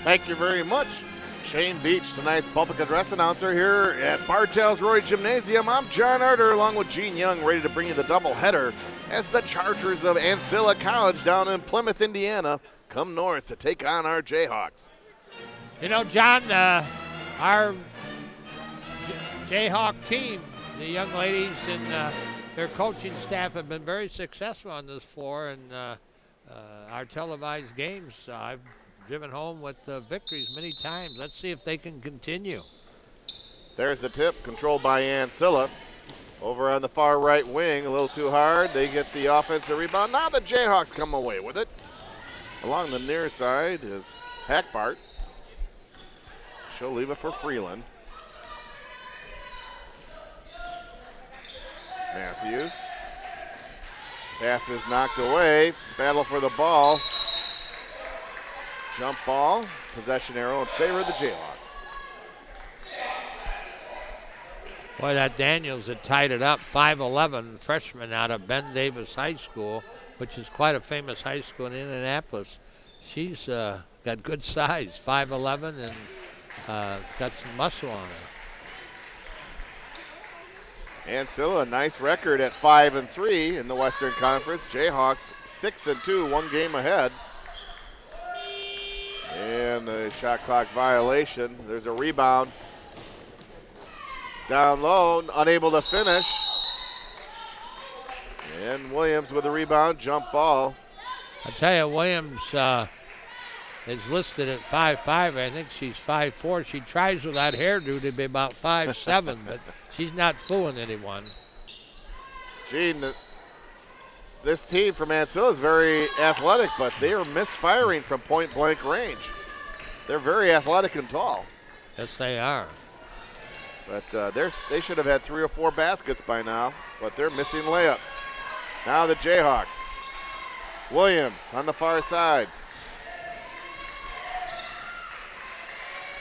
Thank you very much. Shane Beach, tonight's public address announcer here at Bartels Roy Gymnasium. I'm John Arter along with Gene Young, ready to bring you the doubleheader as the Chargers of Ancilla College down in Plymouth, Indiana, come north to take on our Jayhawks. You know, John, our Jayhawk team, the young ladies and their coaching staff have been very successful on this floor, and our televised games, I've driven home with victories many times. Let's see if they can continue. There's the tip, controlled by Ancilla. Over on the far right wing, a little too hard. They get the offensive rebound. Now the Jayhawks come away with it. Along the near side is Hackbart. She'll leave it for Freeland. Matthews. Pass is knocked away. Battle for the ball. Jump ball. Possession arrow in favor of the Jayhawks. Boy, that Daniels had tied it up. 5'11", freshman out of Ben Davis High School, which is quite a famous high school in Indianapolis. She's got good size, 5'11", and got some muscle on her. Ancilla, a nice record at 5-3 in the Western Conference. Jayhawks 6-2, one game ahead. And a shot clock violation. There's a rebound. Down low, unable to finish. And Williams with a rebound, jump ball. I tell you, Williams is listed at 5'5". I think she's 5'4". She tries with that hairdo to be about 5'7", but she's not fooling anyone. Gene, this team from Ancilla is very athletic, but they are misfiring from point-blank range. They're very athletic and tall. Yes, they are. But they should have had 3 or 4 baskets by now, but they're missing layups. Now the Jayhawks. Williams on the far side.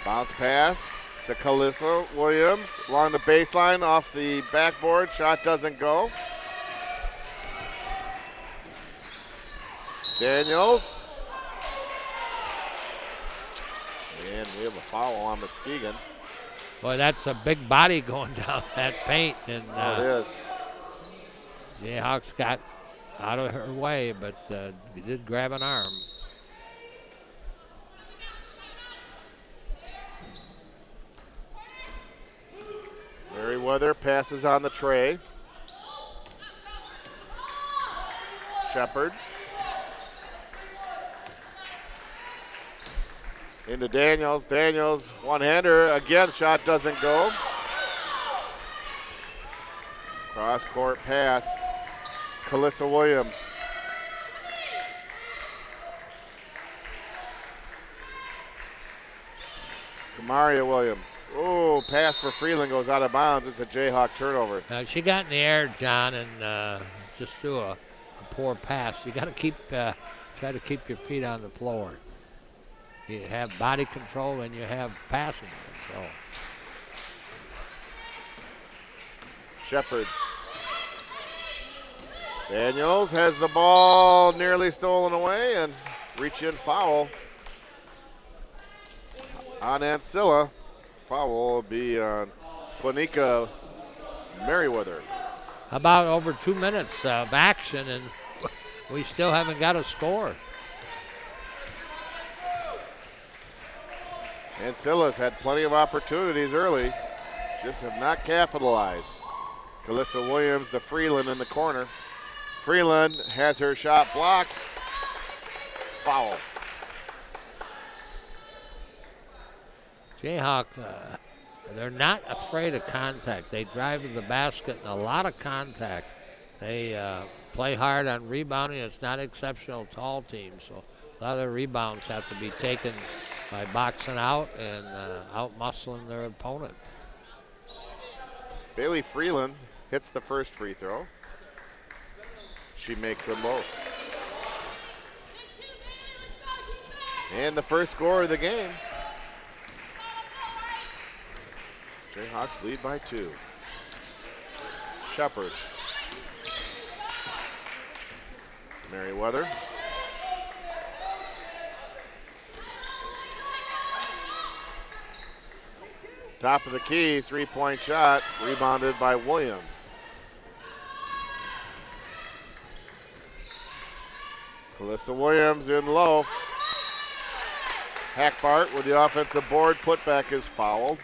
Bounce pass to Calissa Williams along the baseline off the backboard. Shot doesn't go. Daniels. And we have a foul on Muskegon. Boy, that's a big body going down that paint. And it is. Jayhawks got out of her way, but he did grab an arm. Merriweather passes on the tray. Shepard. Into Daniels. Daniels, one-hander. Again, shot doesn't go. Cross-court pass. Calissa Williams. Kamaria Williams. Oh, pass for Freeland goes out of bounds. It's a Jayhawk turnover. She got in the air, John, and just threw a poor pass. You got to try to keep your feet on the floor. You have body control and you have passing control. Shepard. Daniels has the ball nearly stolen away and reach-in foul on Ancilla. Foul will be on Quanika Merriweather. About over 2 minutes of action, and we still haven't got a score. Ancilla's had plenty of opportunities early, just have not capitalized. Calissa Williams to Freeland in the corner. Freeland has her shot blocked. Foul. Jayhawk, they're not afraid of contact. They drive to the basket and a lot of contact. They play hard on rebounding. It's not exceptional tall team, so a lot of the rebounds have to be taken by boxing out and out-muscling their opponent. Bailey Freeland hits the first free throw. She makes them both. And the first score of the game. Jayhawks lead by 2. Shepard. Merriweather. Top of the key, 3-point shot, rebounded by Williams. Calissa Williams in low. Hackbart with the offensive board. Putback is fouled.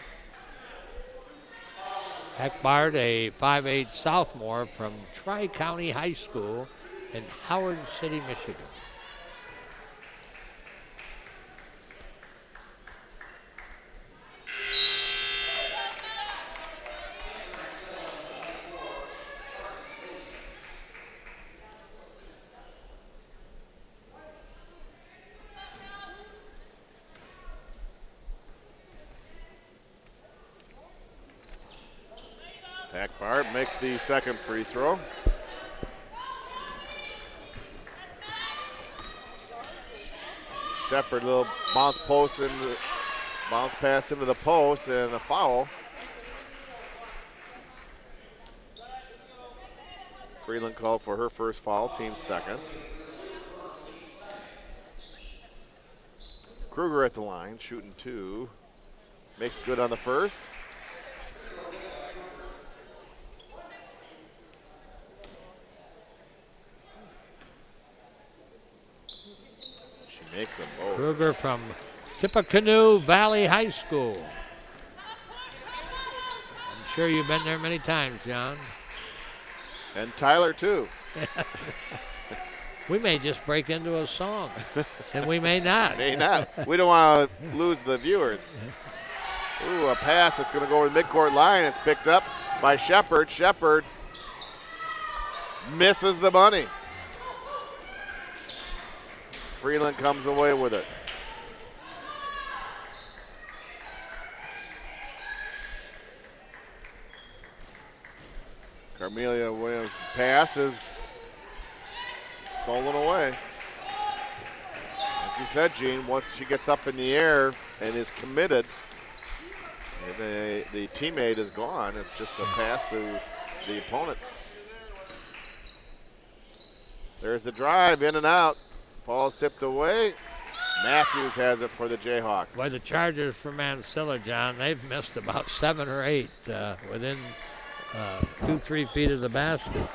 Hackbart, a 5'8 sophomore from Tri-County High School in Howard City, Michigan. Hackbart makes the second free throw. Shepard, little bounce pass into the post, and a foul. Freeland called for her first foul, team second. Kruger at the line, shooting 2. Makes good on the first. She makes them both. Kruger from Tippecanoe Valley High School. I'm sure you've been there many times, John. And Tyler, too. We may just break into a song, and we may not. May not. We don't want to lose the viewers. Ooh, a pass that's going to go over the midcourt line. It's picked up by Shepard. Shepard misses the money. Freeland comes away with it. Carmelia Williams' pass is stolen away. Like you said, Gene, once she gets up in the air and is committed, the teammate is gone. It's just a pass to the opponents. There's the drive, in and out. Ball's tipped away. Matthews has it for the Jayhawks. Boy, the Chargers from Ancilla, John, they've missed about 7 or 8 within 2-3 feet of the basket.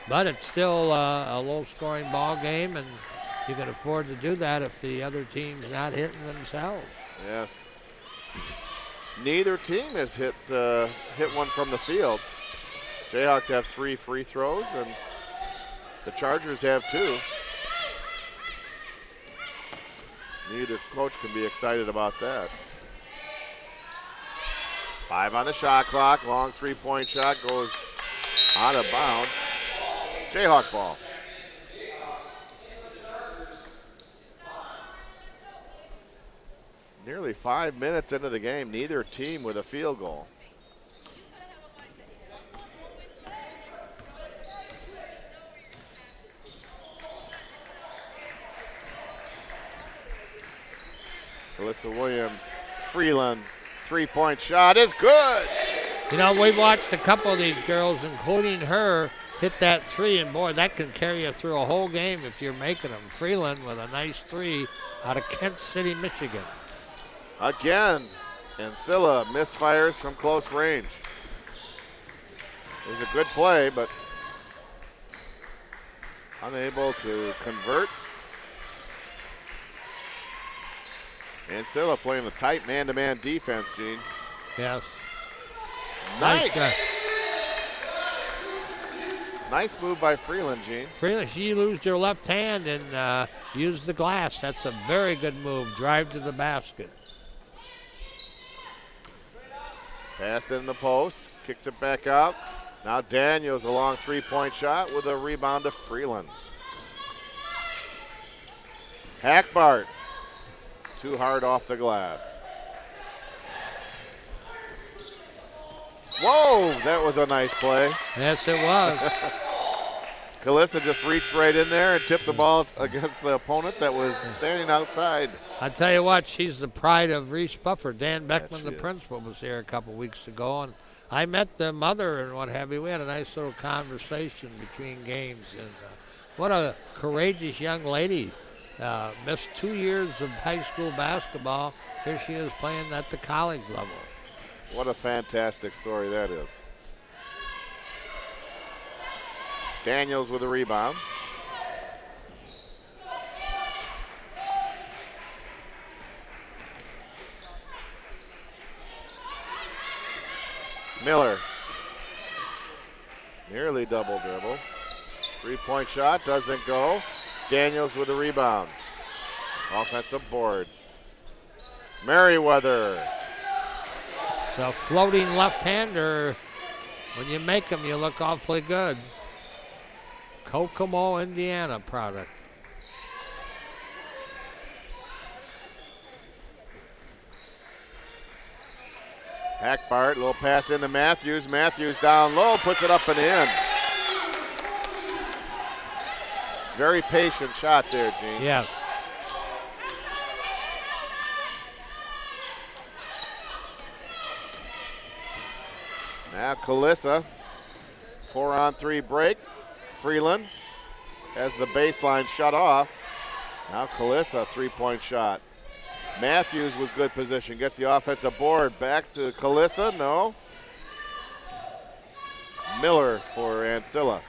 But it's still a low-scoring ball game, and you can afford to do that if the other team's not hitting themselves. Yes. Neither team has hit one from the field. Jayhawks have 3 free throws, and the Chargers have 2. Neither coach can be excited about that. 5 on the shot clock. Long 3-point shot goes out of bounds. Jayhawk ball. Nearly 5 minutes into the game, neither team with a field goal. Alyssa Williams, Freeland, 3-point shot is good. You know, we've watched a couple of these girls, including her, hit that 3, and boy, that can carry you through a whole game if you're making them. Freeland with a nice 3 out of Kent City, Michigan. Again, Ancilla misfires from close range. It was a good play, but unable to convert. Ancilla playing the tight man-to-man defense, Gene. Yes. Nice. Nice move by Freeland, Gene. Freeland, she used her left hand and used the glass. That's a very good move. Drive to the basket. Passed in the post, kicks it back out. Now Daniels a long 3-point shot with a rebound to Freeland. Hackbart, too hard off the glass. Whoa, that was a nice play. Yes, it was. Calissa just reached right in there and tipped the ball against the opponent that was standing outside. I tell you what, she's the pride of Reese Buffer. Dan Beckman, the is. principal, was here a couple weeks ago, and I met the mother and what have you. We had a nice little conversation between games, and what a courageous young lady. Missed 2 years of high school basketball. Here she is playing at the college level. What a fantastic story that is. Daniels with a rebound. Miller. Nearly double dribble. 3-point shot doesn't go. Daniels with a rebound. Offensive board. Merriweather. It's a floating left-hander. When you make them, you look awfully good. Kokomo, Indiana product. Hackbart, little pass into Matthews. Matthews down low, puts it up and in. Very patient shot there, Gene. Yeah. Now Kalissa, 4-on-3 break. Freeland has the baseline shut off. Now Kalissa, 3-point shot. Matthews with good position, gets the offensive board. Back to Kalissa, no. Miller for Ancilla.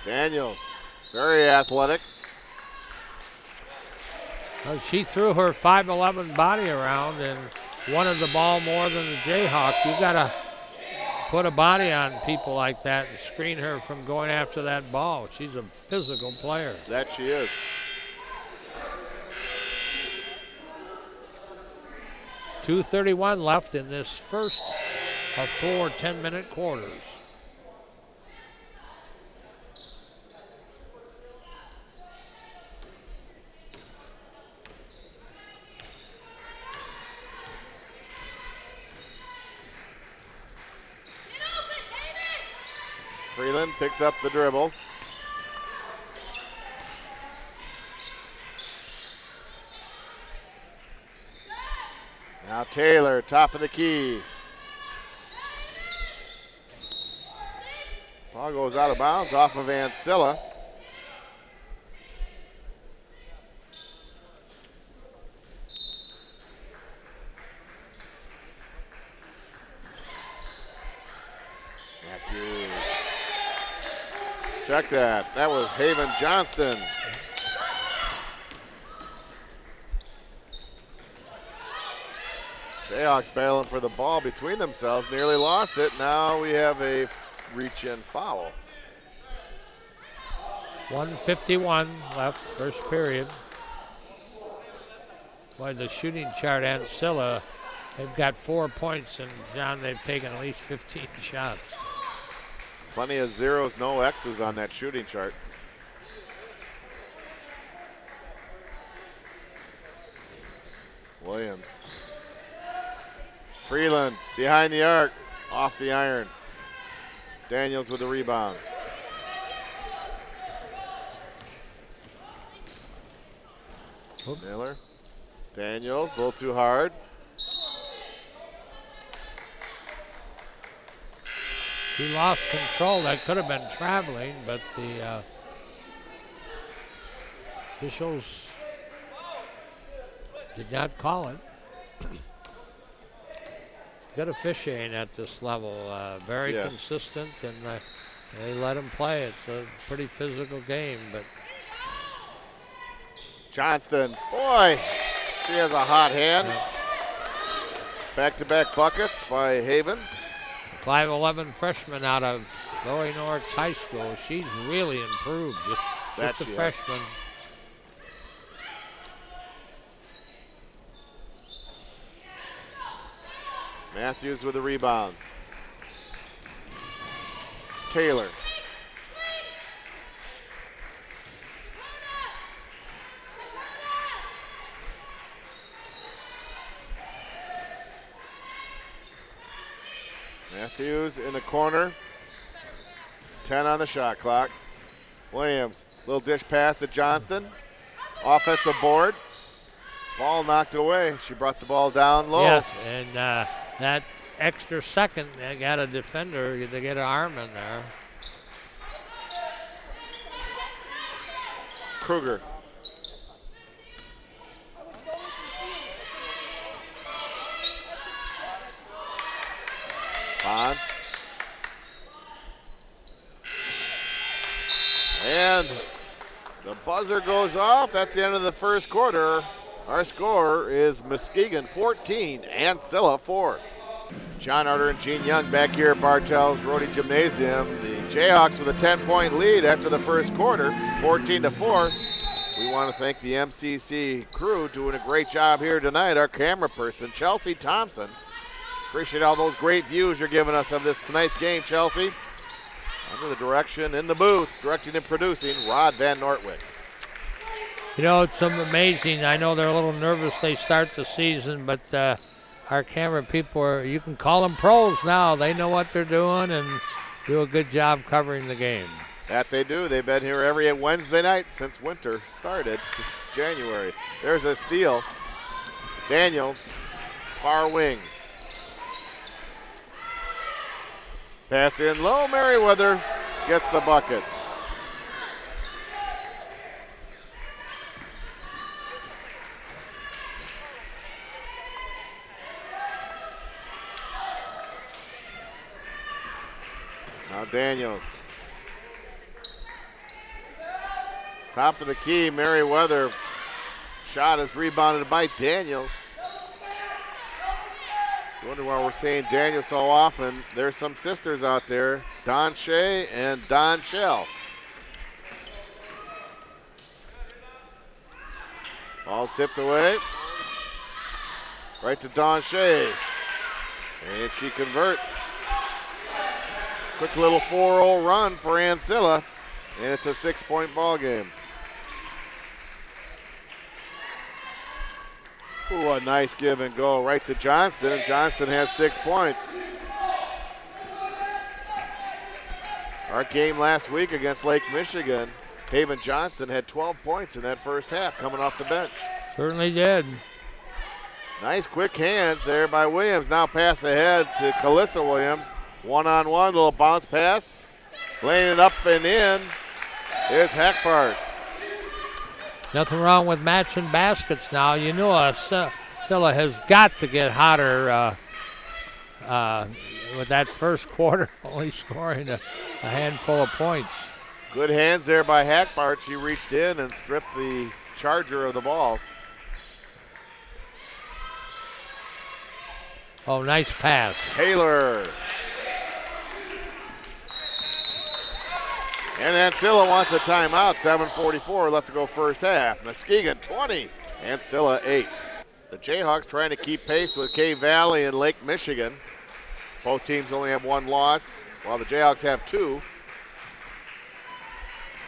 Daniels, very athletic. Well, she threw her 5'11" body around and wanted the ball more than the Jayhawk. You got to put a body on people like that and screen her from going after that ball. She's a physical player. That she is. .231 left in this first of 4 10-minute quarters. Freeland picks up the dribble. Now Taylor, top of the key. Ball goes out of bounds off of Ancilla. Matthews. Check that. That was Haven Johnston. Jayhawks battling for the ball between themselves. Nearly lost it. Now we have a reach-in foul. 1:51 left, first period. Boy, the shooting chart, Ancilla, they've got 4 points, and John, they've taken at least 15 shots. Plenty of zeros, no X's on that shooting chart. Williams. Freeland behind the arc, off the iron. Daniels with the rebound. Miller. Daniels, a little too hard. He lost control. That could have been traveling, but the officials did not call it. Good officiating at this level. Very consistent, and they let him play. It's a pretty physical game, but Johnston, boy, she has a hot hand. Back-to-back buckets by Haven. 5'11" freshman out of Lower North High School. She's really improved. Just a freshman. Matthews with a rebound. Taylor. Matthews in the corner. 10 on the shot clock. Williams, little dish pass to Johnston. Offensive board. Ball knocked away. She brought the ball down low. Yes, and that extra second, they got a defender to get an arm in there. Kruger. Bonds. And the buzzer goes off. That's the end of the first quarter. Our score is Muskegon 14, Ancilla 4. John Arter and Gene Young back here at Bartell's Rhodey Gymnasium. The Jayhawks with a 10-point lead after the first quarter, 14-4. We want to thank the MCC crew doing a great job here tonight. Our camera person, Chelsea Thompson. Appreciate all those great views you're giving us of this tonight's game, Chelsea. Under the direction in the booth, directing and producing, Rod Van Nortwick. You know, it's amazing. I know they're a little nervous they start the season, but our camera people you can call them pros now. They know what they're doing and do a good job covering the game. That they do. They've been here every Wednesday night since winter started, January. There's a steal. Daniels, far wing. Pass in low. Merriweather gets the bucket. Now Daniels. Top of the key, Merriweather. Shot is rebounded by Daniels. Wonder why we're saying Daniels so often. There's some sisters out there, Don Shea and Don Shell. Ball's tipped away. Right to Don Shea. And she converts. Quick little 4-0 run for Ancilla. And it's a 6-point ball game. Ooh, a nice give and go right to Johnston, and Johnston has 6 points. Our game last week against Lake Michigan, Haven Johnston had 12 points in that first half coming off the bench. Certainly did. Nice quick hands there by Williams. Now pass ahead to Calissa Williams. One-on-one, little bounce pass. Laying it up and in is Hackbart. Nothing wrong with matching baskets now. You know, Ancilla has got to get hotter with that first quarter, only scoring a handful of points. Good hands there by Hackbart. She reached in and stripped the Charger of the ball. Oh, nice pass. Taylor. And Ancilla wants a timeout. 7:44 left to go first half. Muskegon 20, Ancilla 8. The Jayhawks trying to keep pace with K Valley and Lake Michigan. Both teams only have one loss, while the Jayhawks have 2.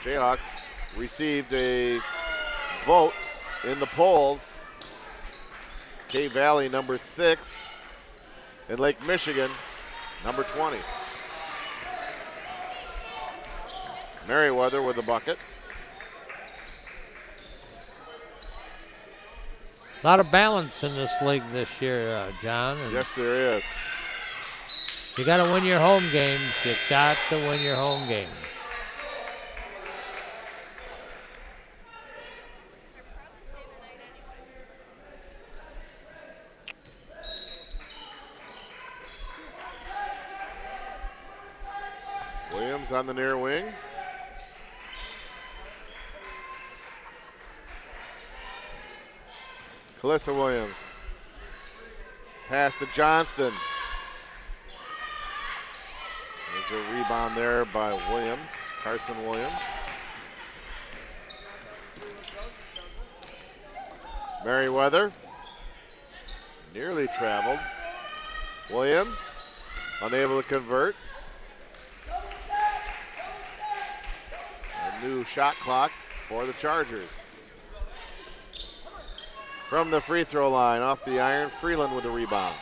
Jayhawks received a vote in the polls. K Valley number 6, and Lake Michigan number 20. Merriweather with the bucket. A lot of balance in this league this year, John. And yes, there is. You got to win your home games. You got to win your home games. Williams on the near wing. Calissa Williams. Pass to Johnston. There's a rebound there by Williams, Carson Williams. Merriweather. Nearly traveled. Williams, unable to convert. A new shot clock for the Chargers. From the free throw line, off the iron, Freeland with the rebound.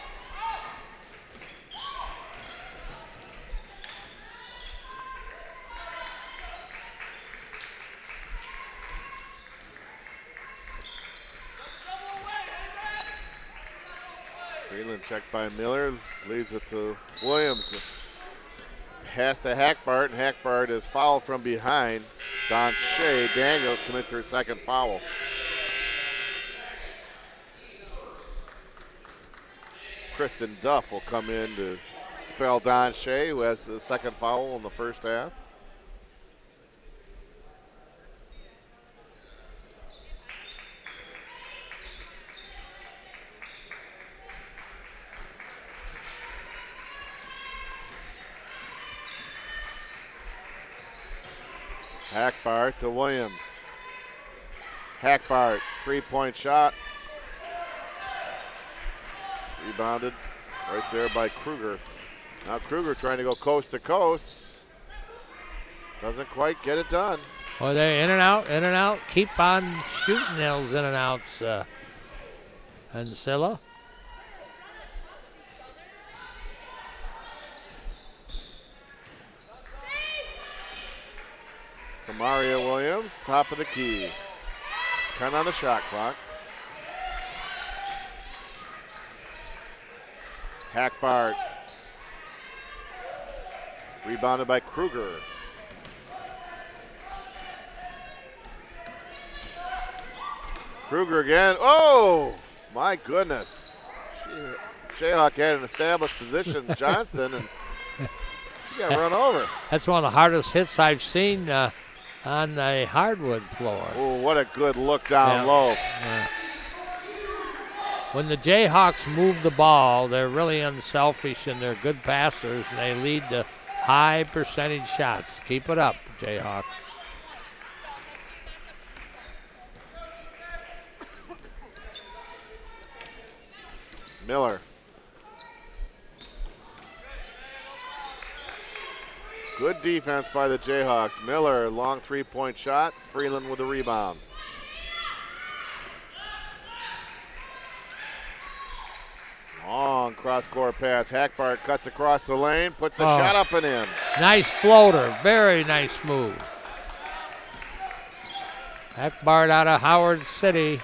Freeland checked by Miller, leaves it to Williams. pass to Hackbart, and Hackbart is fouled from behind. Don Shea Daniels commits her second foul. Kristen Duff will come in to spell Don Shea, who has the second foul in the first half. Hackbart to Williams. Hackbart, three-point shot. Rebounded right there by Kruger. Now Kruger trying to go coast to coast. Doesn't quite get it done. Well, they're in and out. Keep on shooting those in and outs, Ancilla. Kamaria Williams, top of the key. 10 on the shot clock. Hackbart. Rebounded by Kruger. Kruger again. Oh, my goodness. Jayhawk had an established position, Johnston, and she got run over. That's one of the hardest hits I've seen on the hardwood floor. Oh, what a good look down low. Yeah. When the Jayhawks move the ball, they're really unselfish and they're good passers, and they lead to high percentage shots. Keep it up, Jayhawks. Miller. Good defense by the Jayhawks. Miller, long three-point shot. Freeland with the rebound. Long cross-court pass. Hackbart cuts across the lane, puts the shot up and in. Nice floater. Very nice move. Hackbart out of Howard City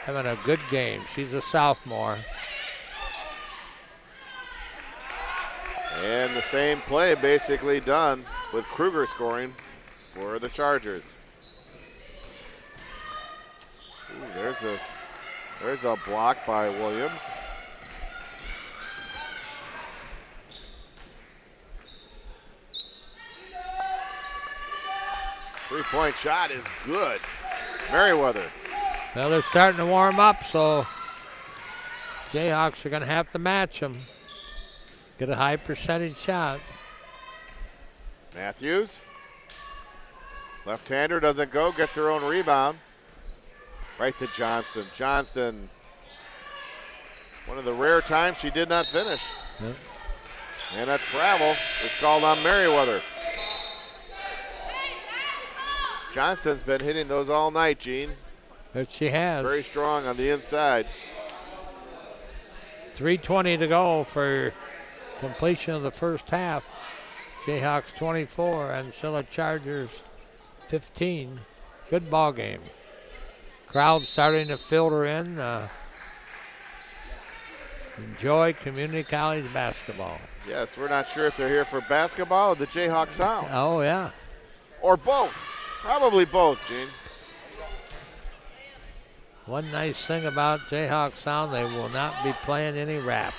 having a good game. She's a sophomore. And the same play basically done with Kruger scoring for the Chargers. Ooh, there's a block by Williams. Three-point shot is good. Merriweather. Well, they're starting to warm up, so Jayhawks are going to have to match them. Get a high percentage shot. Matthews. Left-hander doesn't go, gets her own rebound. Right to Johnston. Johnston, one of the rare times she did not finish. Yep. And a travel is called on Merriweather. Johnston's been hitting those all night, Gene. But she has. Very strong on the inside. 3:20 to go for completion of the first half. Jayhawks 24, Ancilla Chargers 15. Good ball game. Crowd starting to filter in. Enjoy community college basketball. Yes, we're not sure if they're here for basketball or the Jayhawk sound. Oh, yeah. Or both. Probably both, Gene. One nice thing about Jayhawk sound, they will not be playing any rap.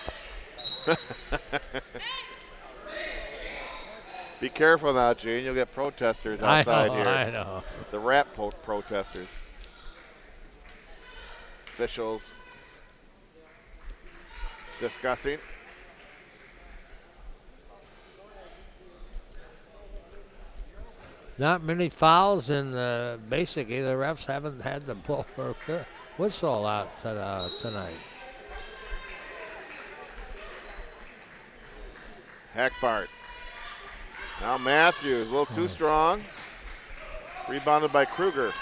Be careful now, Gene. You'll get protesters outside here. I know. The rap protesters. Officials discussing. Not many fouls, and basically the refs haven't had to blow her whistle out tonight. Hackbart. Now Matthews, a little too strong. Rebounded by Kruger.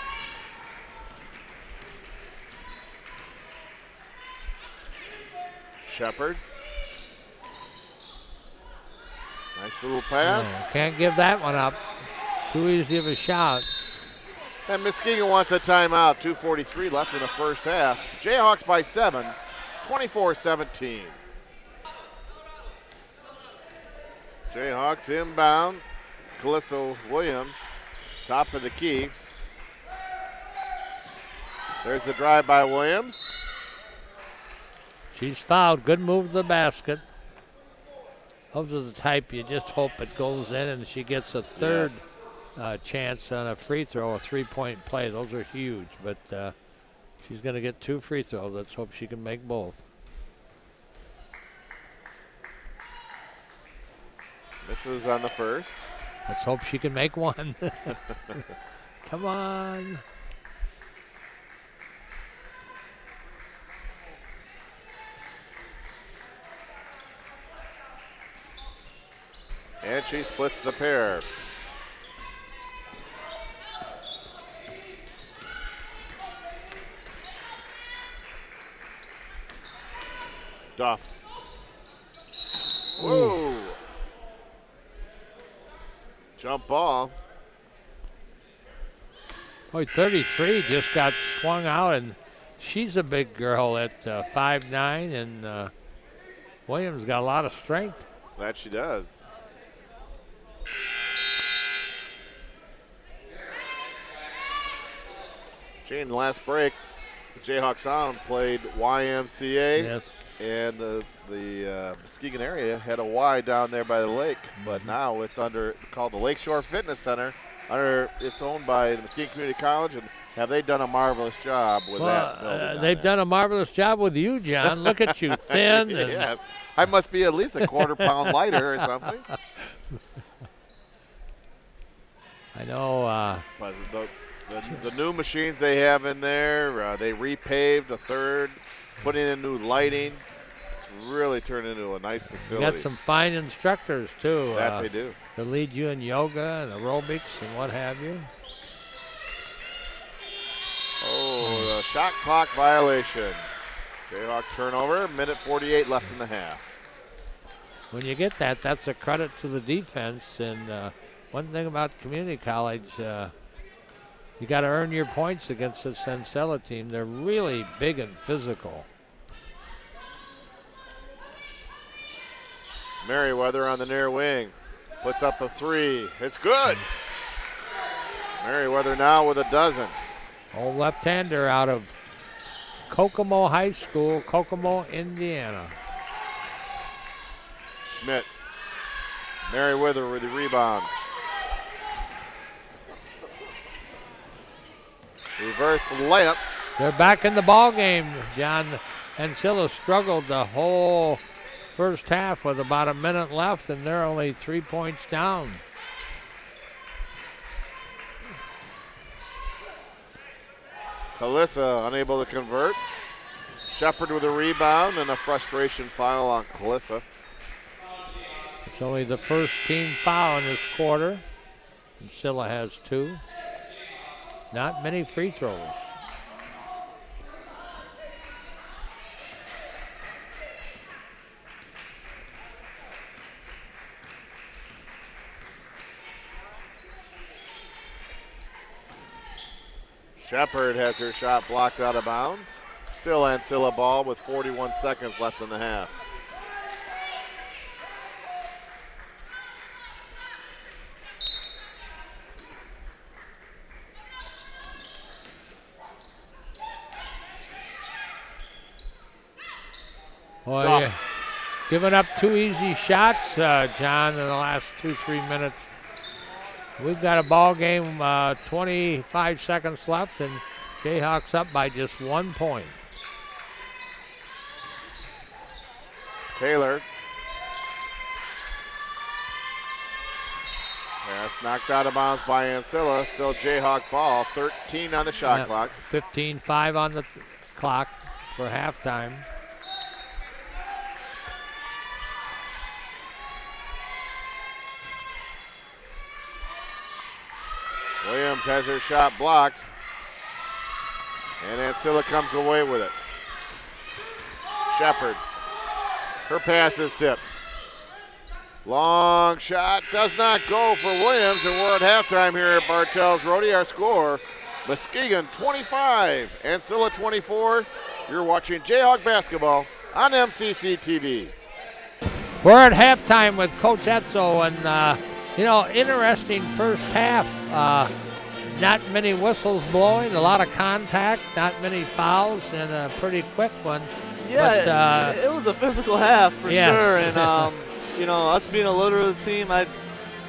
Shepard. Nice little pass. Oh, can't give that one up. Too easy of a shot. And Muskegon wants a timeout. 2:43 left in the first half. Jayhawks by 7, 24-17. Jayhawks inbound. Calissa Williams, top of the key. There's the drive by Williams. She's fouled. Good move to the basket. Those are the type you just hope it goes in and she gets a third chance on a free throw, a three-point play. Those are huge, but she's going to get 2 free throws. Let's hope she can make both. Misses on the first. Let's hope she can make one. Come on. And she splits the pair. Duff. Whoa. Jump ball. Boy, 33 just got swung out, and she's a big girl at 5'9", and Williams got a lot of strength. That she does. Jane, last break, the Jayhawk Sound played YMCA. Yes. And the Muskegon area had a Y down there by the lake, but now it's called the Lakeshore Fitness Center. It's owned by the Muskegon Community College, and have they done a marvelous job with that building? They've done a marvelous job with you, John. Look at you, thin. And yes. I must be at least a quarter-pound lighter or something. I know. But the new machines they have in there, they repaved the third, putting in new lighting. It's really turned into a nice facility. Got some fine instructors, too. That they do. To lead you in yoga and aerobics and what have you. Oh, the shot clock violation. Jayhawk turnover, minute 48 left in the half. When you get that, that's a credit to the defense. And one thing about community college, you got to earn your points against this Ancilla team. They're really big and physical. Merriweather on the near wing. Puts up a 3. It's good. Merriweather now with a dozen. Old left-hander out of Kokomo High School, Kokomo, Indiana. Schmidt. Merriweather with the rebound. Reverse layup. They're back in the ball game, John. Ancilla struggled the whole first half with about a minute left, and they're only 3 points down. Calissa unable to convert. Shepard with a rebound and a frustration foul on Calissa. It's only the first team foul in this quarter. Ancilla has 2. Not many free throws. Shepard has her shot blocked out of bounds. Still Ancilla ball with 41 seconds left in the half. Boy, you're giving up 2 easy shots, John, in the last 2-3 minutes. We've got a ball game, 25 seconds left, and Jayhawks up by just 1 point. Taylor. Pass knocked out of bounds by Ancilla. Still Jayhawk ball. 13 on the shot clock. 15-5 on the clock for halftime. Williams has her shot blocked. And Ancilla comes away with it. Shepard. Her pass is tipped. Long shot does not go for Williams, and we're at halftime here at Bartell's Roadie. Our score, Muskegon 25, Ancilla 24. You're watching Jayhawk basketball on MCC TV. We're at halftime with Coach Etzel, and interesting first half. Not many whistles blowing, a lot of contact, not many fouls, and a pretty quick one. Yeah, it was a physical half for sure, and us being a little team, I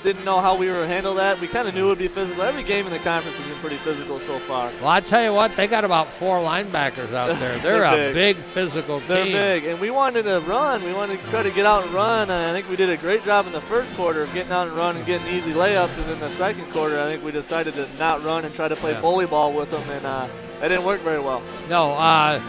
didn't know how we were going to handle that. We kind of knew it would be physical. Every game in the conference has been pretty physical so far. Well, I tell you what, they got about 4 linebackers out there. They're a big physical team. They're big, and we wanted to run. We wanted to try to get out and run, and I think we did a great job in the first quarter of getting out and run and getting easy layups, and then the second quarter, I think we decided to not run and try to play bully ball with them, and that didn't work very well. No,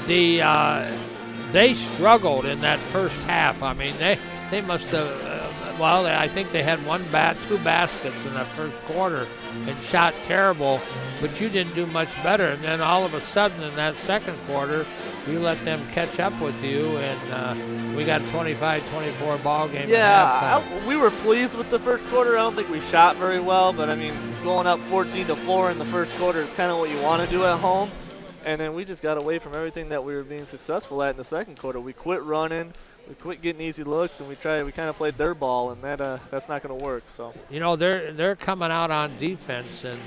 they struggled in that first half. I mean, they must have. I think they had 2 baskets in that first quarter and shot terrible, but you didn't do much better. And then all of a sudden in that second quarter, you let them catch up with you, and we got a 25-24 ball game. Yeah, we were pleased with the first quarter. I don't think we shot very well, but I mean, going up 14-4 in the first quarter is kind of what you want to do at home. And then we just got away from everything that we were being successful at in the second quarter. We quit running. We quit getting easy looks, and we kind of played their ball, and that's not going to work. So they're coming out on defense, and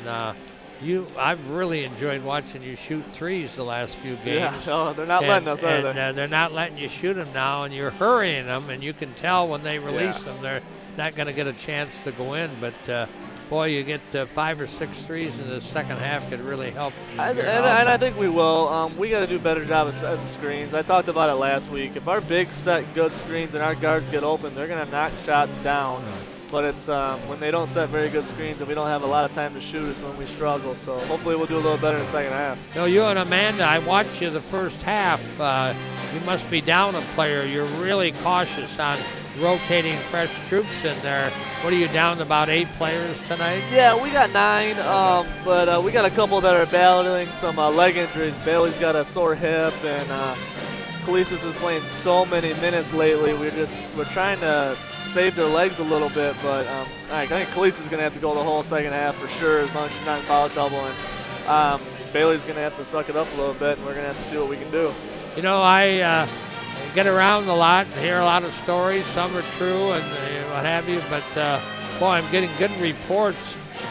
I've really enjoyed watching you shoot threes the last few games. Yeah, no, they're not letting us, are they? They're not letting you shoot them now, and you're hurrying them, and you can tell when they release them, they're not going to get a chance to go in. But boy, you get 5 or 6 threes in the second half could really help. And I think we will. We got to do a better job of setting screens. I talked about it last week. If our bigs set good screens and our guards get open, they're going to knock shots down. But it's when they don't set very good screens and we don't have a lot of time to shoot is when we struggle. So hopefully we'll do a little better in the second half. No, you and Amanda, I watched you the first half. You must be down a player. You're really cautious on rotating fresh troops in there. What are you down about 8 players tonight? Yeah, we got 9, but we got a couple that are battling some leg injuries. Bailey's got a sore hip, and Khaleesi's been playing so many minutes lately. We're trying to save their legs a little bit, but I think Khaleesi's going to have to go the whole second half for sure, as long as she's not in foul trouble. And Bailey's going to have to suck it up a little bit, and we're going to have to see what we can do. I get around a lot and hear a lot of stories. Some are true and what have you, but boy, I'm getting good reports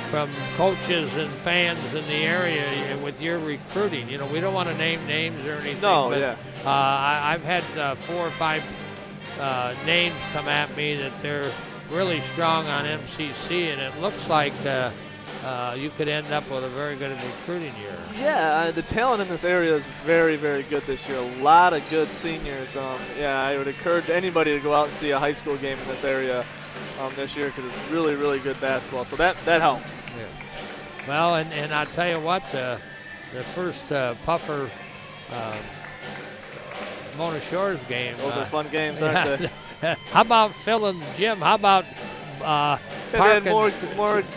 from coaches and fans in the area with your recruiting. We don't want to name names or anything. No, but, yeah. I've had 4 or 5 names come at me that they're really strong on MCC, and it looks like you could end up with a very good recruiting year. Yeah, the talent in this area is very, very good this year. A lot of good seniors. I would encourage anybody to go out and see a high school game in this area this year, because it's really, really good basketball. So that helps. Yeah. Well, and I'll tell you what, the first Puffer Mona Shores game. Those are fun games, aren't they? How about filling the gym? How about they had more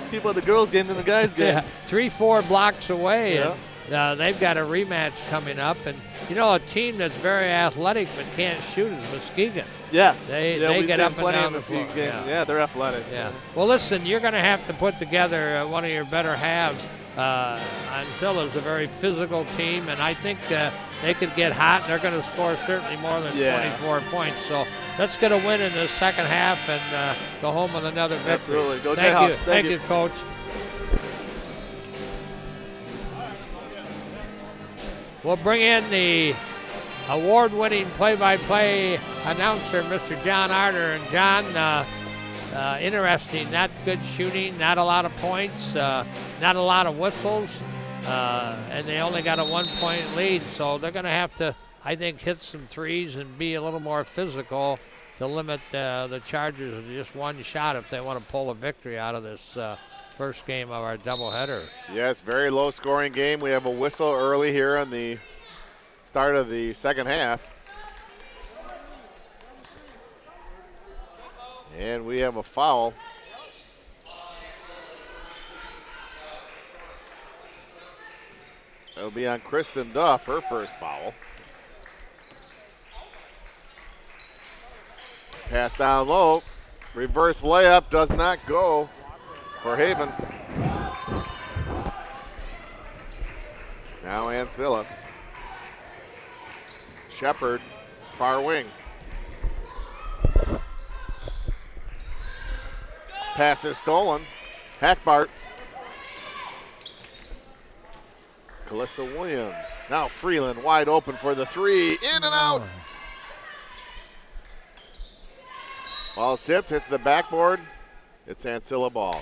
people at the girls' game than the guys' game. Yeah, 3-4 blocks away. Yeah. And, they've got a rematch coming up. And, a team that's very athletic but can't shoot is Muskegon. Yes. They get up and down the floor. Yeah, they're athletic. Yeah. Well, listen, you're going to have to put together one of your better halves. Ancilla's a very physical team, and I think they could get hot. They're going to score certainly more than 24 points. So let's get a win in the second half and go home with another victory. Absolutely. Go Thank you. Thank you, Coach. We'll bring in the award-winning play-by-play announcer, Mr. John Arter. And John, interesting, not good shooting, not a lot of points, not a lot of whistles, and they only got a 1-point lead. So they're going to have to, I think, hit some threes and be a little more physical to limit the Chargers to just one shot if they want to pull a victory out of this first game of our doubleheader. Yes, very low-scoring game. We have a whistle early here on the start of the second half. And we have a foul. It'll be on Kristen Duff, her first foul. Pass down low. Reverse layup does not go for Haven. Now Ancilla. Shepard, far wing. Pass is stolen. Hackbart. Calissa Williams. Now Freeland wide open for the three. In and out. Ball tipped, hits the backboard. It's Ancilla ball.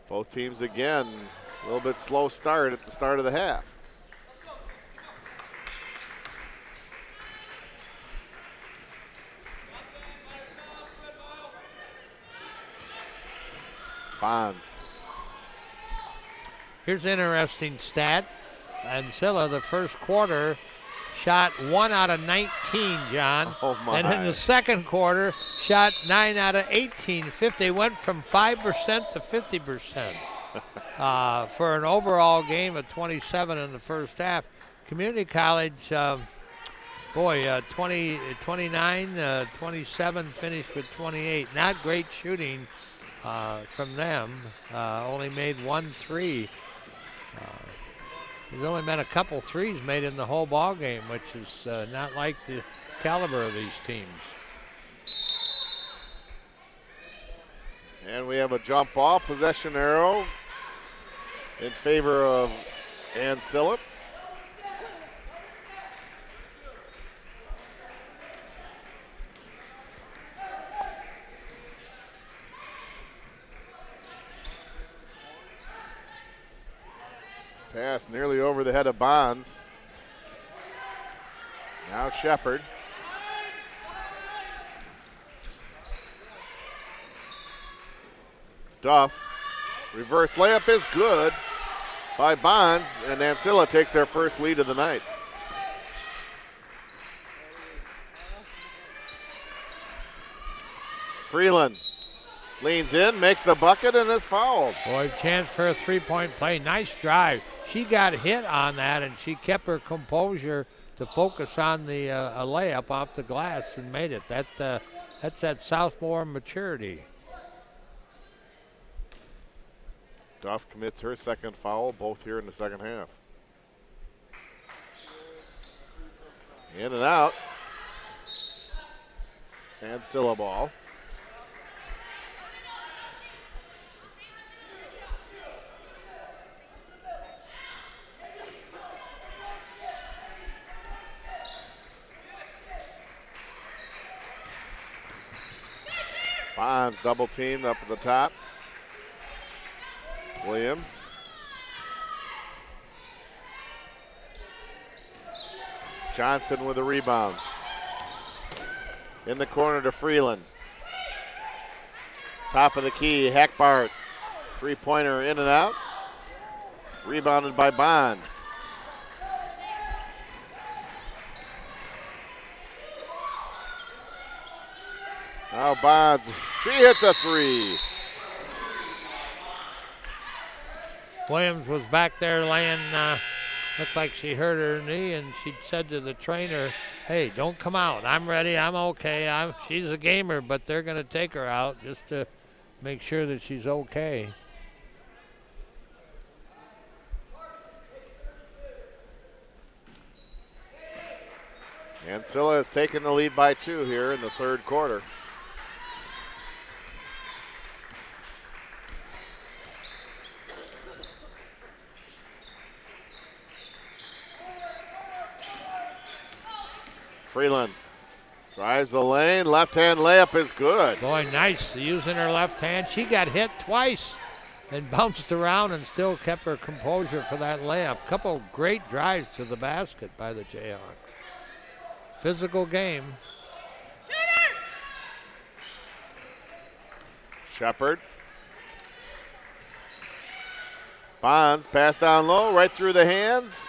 Both teams again, a little bit slow start at the start of the half. Bonds. Here's an interesting stat. Ancilla, the first quarter, shot 1 out of 19, John. Oh my. And in the second quarter, shot 9 out of 18. They went from 5% to 50% for an overall game of 27 in the first half. Community College, 29, 27, finished with 28. Not great shooting from them. Only made 1 3. There's only been a couple threes made in the whole ball game, which is not like the caliber of these teams. And we have a jump ball, possession arrow in favor of Ancilla. Pass nearly over the head of Bonds. Now Shepard. Duff. Reverse layup is good by Bonds, and Ancilla takes their first lead of the night. Freeland leans in, makes the bucket, and is fouled. Boy, chance for a three-point play. Nice drive. She got hit on that, and she kept her composure to focus on the a layup off the glass and made it. That's that sophomore maturity. Duff commits her second foul, both here in the second half. In and out. Ancilla ball. Bonds double teamed up at the top. Williams. Johnston with a rebound. In the corner to Freeland. Top of the key, Hackbart. Three-pointer in and out. Rebounded by Bonds. Now Bonds, she hits a three. Williams was back there laying, looked like she hurt her knee, and she said to the trainer, hey, don't come out. I'm ready. I'm okay. She's a gamer, but they're going to take her out just to make sure that she's okay. Ancilla has taken the lead by 2 here in the third quarter. Freeland drives the lane, left-hand layup is good. Boy, nice using her left hand. She got hit twice and bounced around and still kept her composure for that layup. Couple great drives to the basket by the Jayhawks. Physical game. Shepard. Bonds pass down low, right through the hands.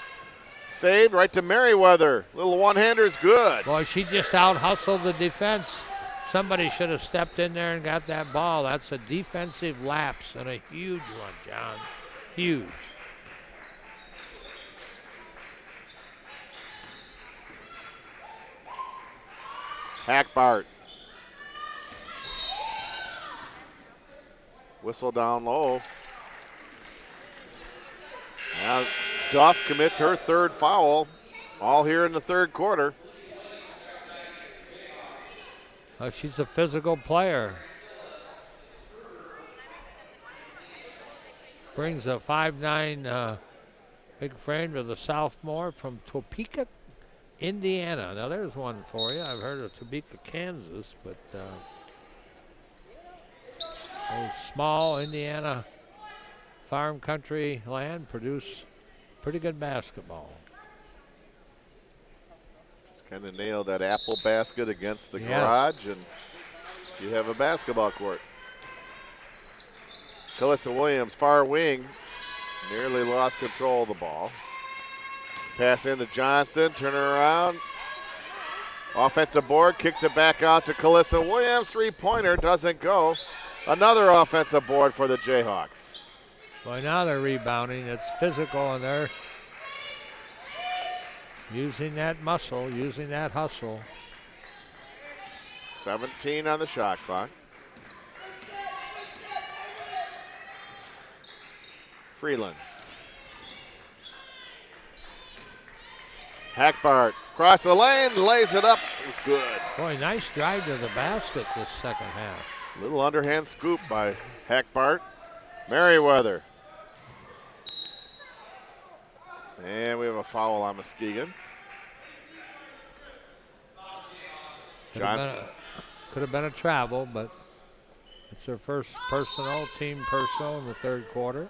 Saved right to Merriweather. Little one-hander's good. Boy, she just out-hustled the defense. Somebody should have stepped in there and got that ball. That's a defensive lapse and a huge one, John. Huge. Hackbart. Whistle down low. Now Duff commits her third foul, all here in the third quarter. She's a physical player. Brings a 5'9" big frame to the sophomore from Topeka, Indiana. Now there's one for you. I've heard of Topeka, Kansas, but old small Indiana farm country land produce pretty good basketball. Just kind of nailed that apple basket against the garage, and you have a basketball court. Calissa Williams, far wing, nearly lost control of the ball. Pass into Johnston, turn her around. Offensive board, kicks it back out to Calissa Williams. Three-pointer doesn't go. Another offensive board for the Jayhawks. Well, now they're rebounding. It's physical, and they're using that muscle, using that hustle. 17 on the shot clock. Freeland. Hackbart, cross the lane, lays it up. It was good. Boy, nice drive to the basket this second half. Little underhand scoop by Hackbart. Merriweather. And we have a foul on Muskegon. Could have been a travel, but it's their first team personal in the third quarter.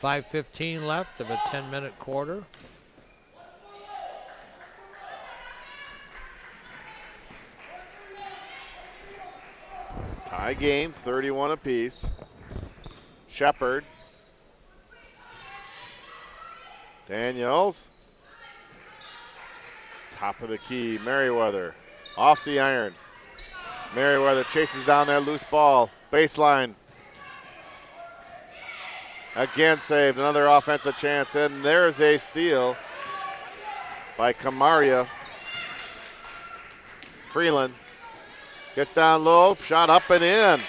5:15 left of a 10-minute quarter. Tie game, 31 apiece. Shepard. Daniels. Top of the key, Merriweather. Off the iron. Merriweather chases down that loose ball. Baseline. Again saved, another offensive chance, and there's a steal by Kamaria. Freeland gets down low, shot up and in.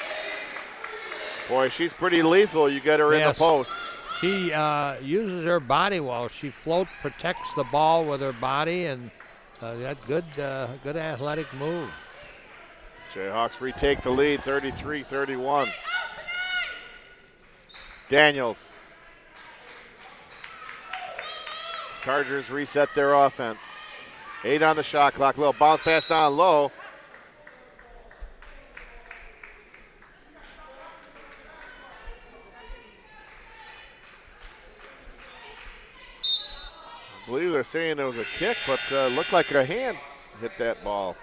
Boy, she's pretty lethal. You get her in the post. She uses her body well. She floats, protects the ball with her body, and that good athletic move. Jayhawks retake the lead, 33-31. Daniels. Chargers reset their offense. 8 on the shot clock. Little bounce pass down low. I believe they're saying it was a kick, but looked like a hand hit that ball.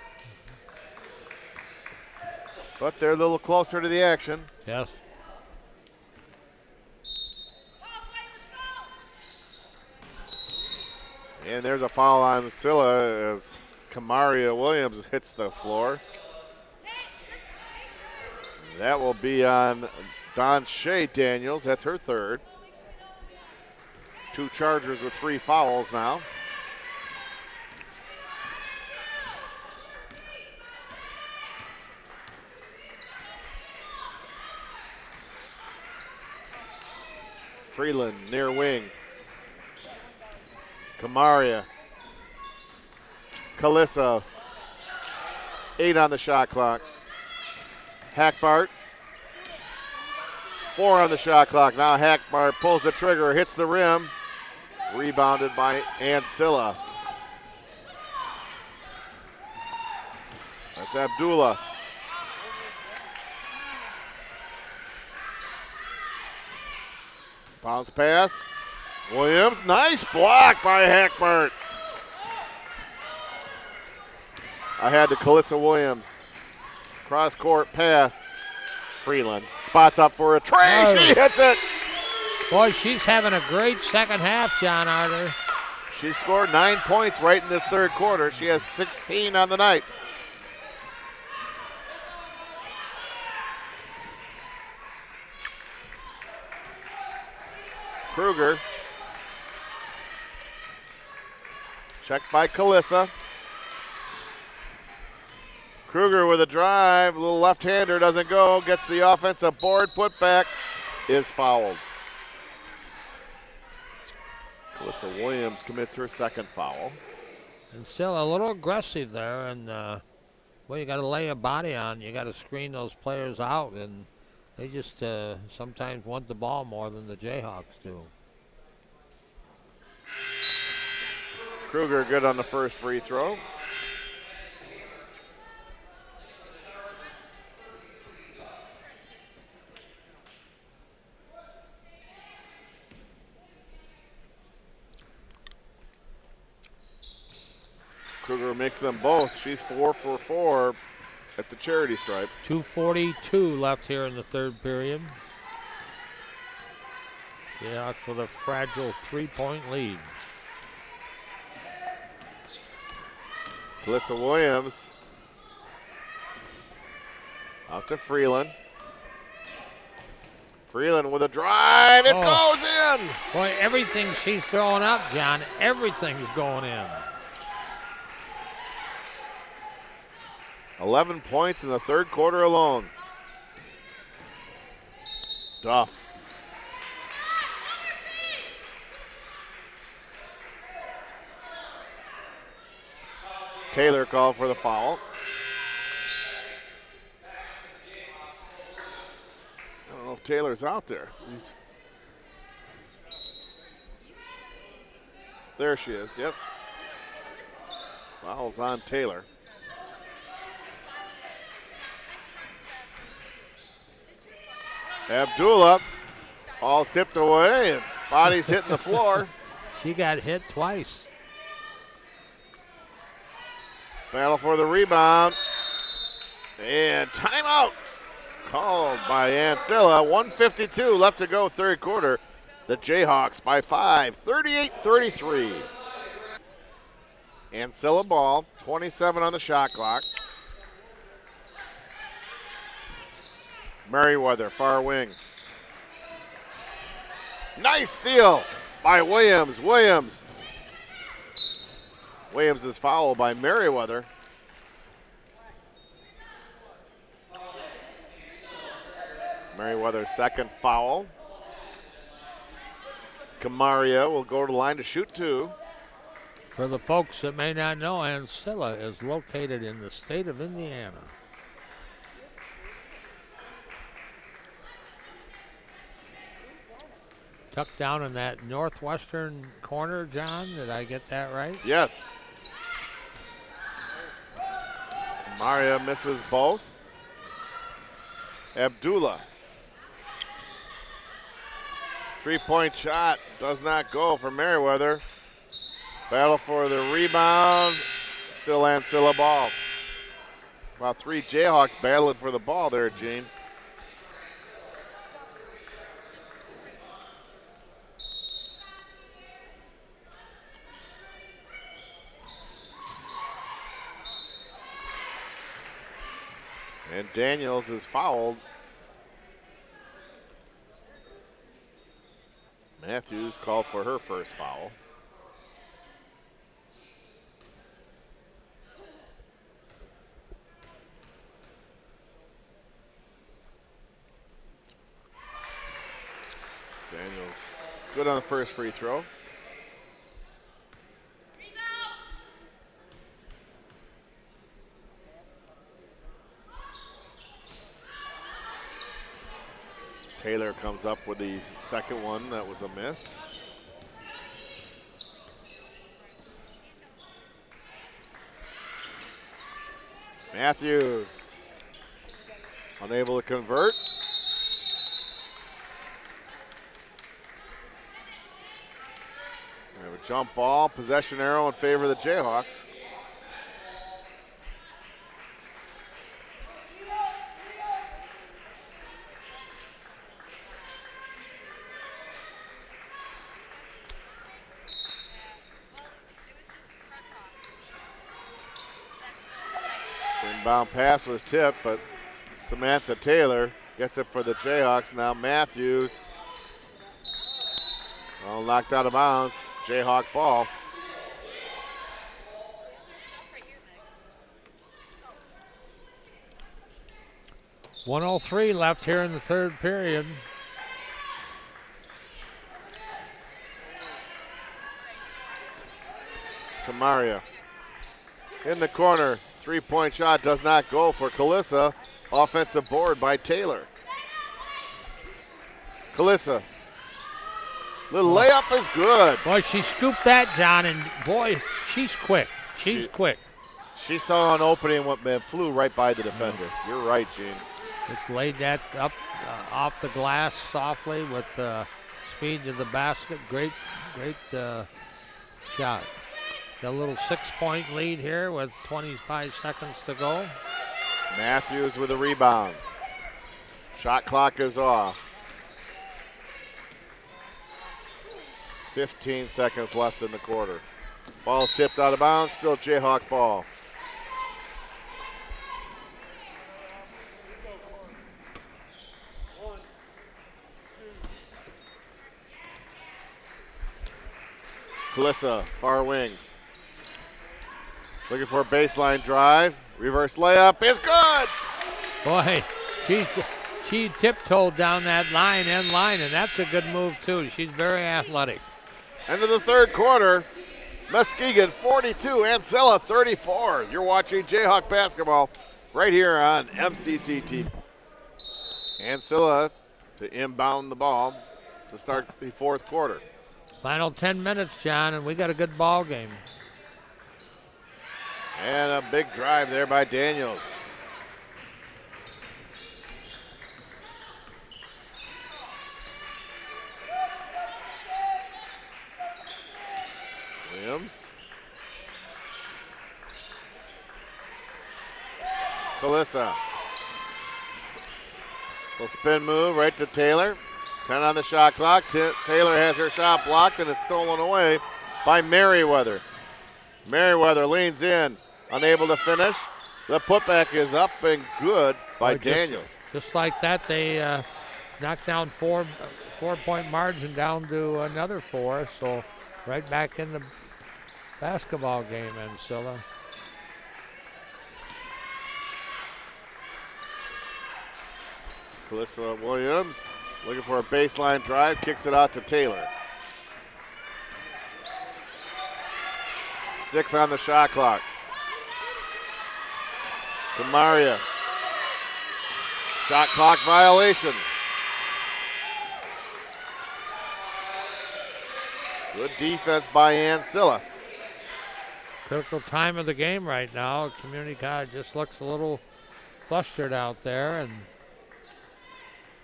But they're a little closer to the action. Yes. And there's a foul on Ancilla as Kamaria Williams hits the floor. That will be on Don Shea Daniels. That's her third. 2 Chargers with 3 fouls now. Freeland near wing. Kamaria. Calissa. 8 on the shot clock. Hackbart. 4 on the shot clock. Now Hackbart pulls the trigger, hits the rim. Rebounded by Ancilla. That's Abdullah. Bounce pass. Williams, nice block by Hackbart. I had to Calissa Williams. Cross court pass. Freeland spots up for a tray. She hits it. Boy, she's having a great second half, John Arter. She scored 9 points right in this third quarter. She has 16 on the night. Kruger. Checked by Calissa. Kruger with a drive, a little left-hander, doesn't go, gets the offensive board, put back, is fouled. Calissa Williams commits her second foul. And still a little aggressive there, and Well, you got to lay a body on. You got to screen those players out, and they just sometimes want the ball more than the Jayhawks do. Kruger good on the first free throw. Kruger makes them both. She's 4 for 4 at the charity stripe. 2:42 left here in the third period. Jayhawks with a fragile 3-point lead. Alyssa Williams out to Freeland. Freeland with a drive. It goes in. Boy, everything she's throwing up, John, everything's going in. 11 points in the third quarter alone. Duff. Taylor called for the foul. I don't know if Taylor's out there. There she is, yes. Foul's on Taylor. Abdullah, all tipped away, and body's hitting the floor. She got hit twice. Battle for the rebound. And timeout called by Ancilla. 1:52 left to go, third quarter. The Jayhawks by 5, 38-33. Ancilla ball, 27 on the shot clock. Merriweather, far wing. Nice steal by Williams. Williams is fouled by Merriweather. It's Merriweather's second foul. Kamaria will go to the line to shoot two. For the folks that may not know, Ancilla is located in the state of Indiana. Tucked down in that northwestern corner, John. Did I get that right? Yes. Maria misses both. Abdullah. Three-point shot does not go for Merriweather. Battle for the rebound. Still Ancilla ball. About three Jayhawks battling for the ball there, Gene. And Daniels is fouled. Matthews called for her first foul. Daniels good on the first free throw. Taylor comes up with the second one. That was a miss. Matthews unable to convert. We have a jump ball, possession arrow in favor of the Jayhawks. Inbound pass was tipped, but Samantha Taylor gets it for the Jayhawks. Now Matthews, well, knocked out of bounds. Jayhawk ball. .103 left here in the third period. Kamaria in the corner. Three-point shot does not go for Kalissa. Offensive board by Taylor. Kalissa. Little layup is good. Boy, she scooped that, John, and boy, she's quick. She's quick. She saw an opening and flew right by the defender. You're right, Gene. Just laid that up off the glass softly with speed to the basket. Great shot. Got a little 6-point lead here with 25 seconds to go. Matthews with a rebound. Shot clock is off. 15 seconds left in the quarter. Ball's tipped out of bounds, still Jayhawk ball. Kalissa, far wing. Looking for a baseline drive. Reverse layup is good. Boy, she tiptoed down that end line, and that's a good move too. She's very athletic. End of the third quarter. Muskegon 42, Ancilla 34. You're watching Jayhawk basketball right here on MCCT. Ancilla to inbound the ball to start the fourth quarter. Final 10 minutes, John, and we got a good ball game. And a big drive there by Daniels. Williams. Kalissa. Little spin move right to Taylor. 10 on the shot clock. Taylor has her shot blocked and it's stolen away by Merriweather. Merriweather leans in, unable to finish. The putback is up and good by Daniels. Just like that, they knocked down four-point margin down to another 4. So right back in the basketball game, Ancilla. Kalissa Williams looking for a baseline drive, kicks it out to Taylor. 6 on the shot clock. Kamaria. Shot clock violation. Good defense by Ancilla. Critical time of the game right now. Community College just looks a little flustered out there and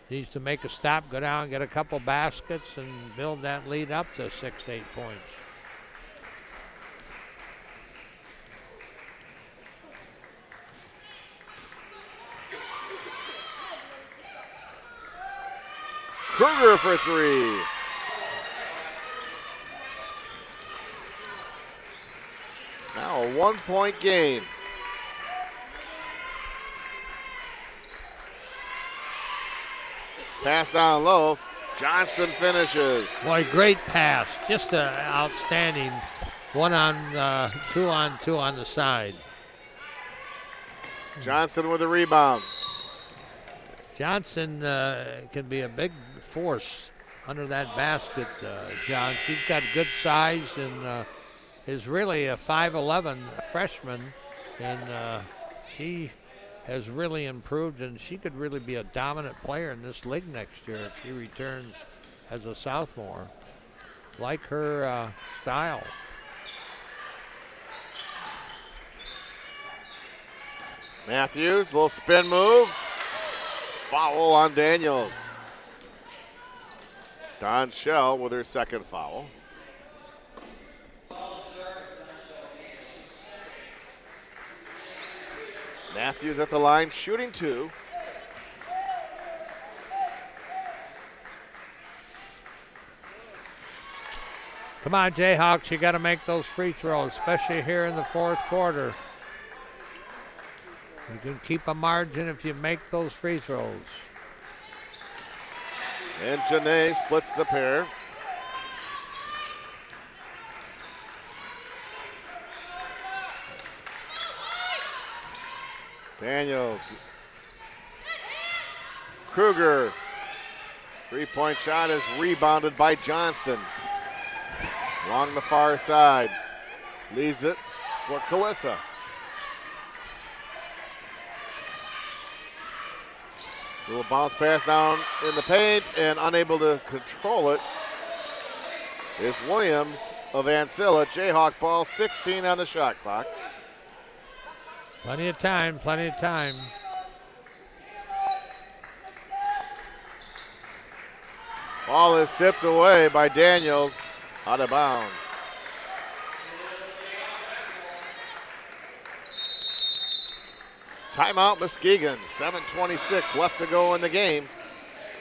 needs to make a stop, go down, get a couple baskets, and build that lead up to 6 to 8 points. Kruger for 3. Now a 1-point game. Pass down low. Johnston finishes. Boy, great pass. Just an outstanding 2-on-2 on the side. Johnston with a rebound. Johnson can be a big force under that basket, John. She's got good size and is really a 5'11" freshman, and she has really improved, and she could really be a dominant player in this league next year if she returns as a sophomore. Like her style. Matthews, little spin move. Foul on Daniels. Don Shell with her second foul. Matthews at the line, shooting 2. Come on, Jayhawks, you got to make those free throws, especially here in the fourth quarter. You can keep a margin if you make those free throws. And Janae splits the pair. Daniels. Kruger. 3-point shot is rebounded by Johnston. Along the far side. Leaves it for Kalissa. Little bounce pass down in the paint and unable to control it is Williams of Ancilla. Jayhawk ball, 16 on the shot clock. Plenty of time, plenty of time. Ball is tipped away by Daniels, out of bounds. Timeout Muskegon, 7:26 left to go in the game.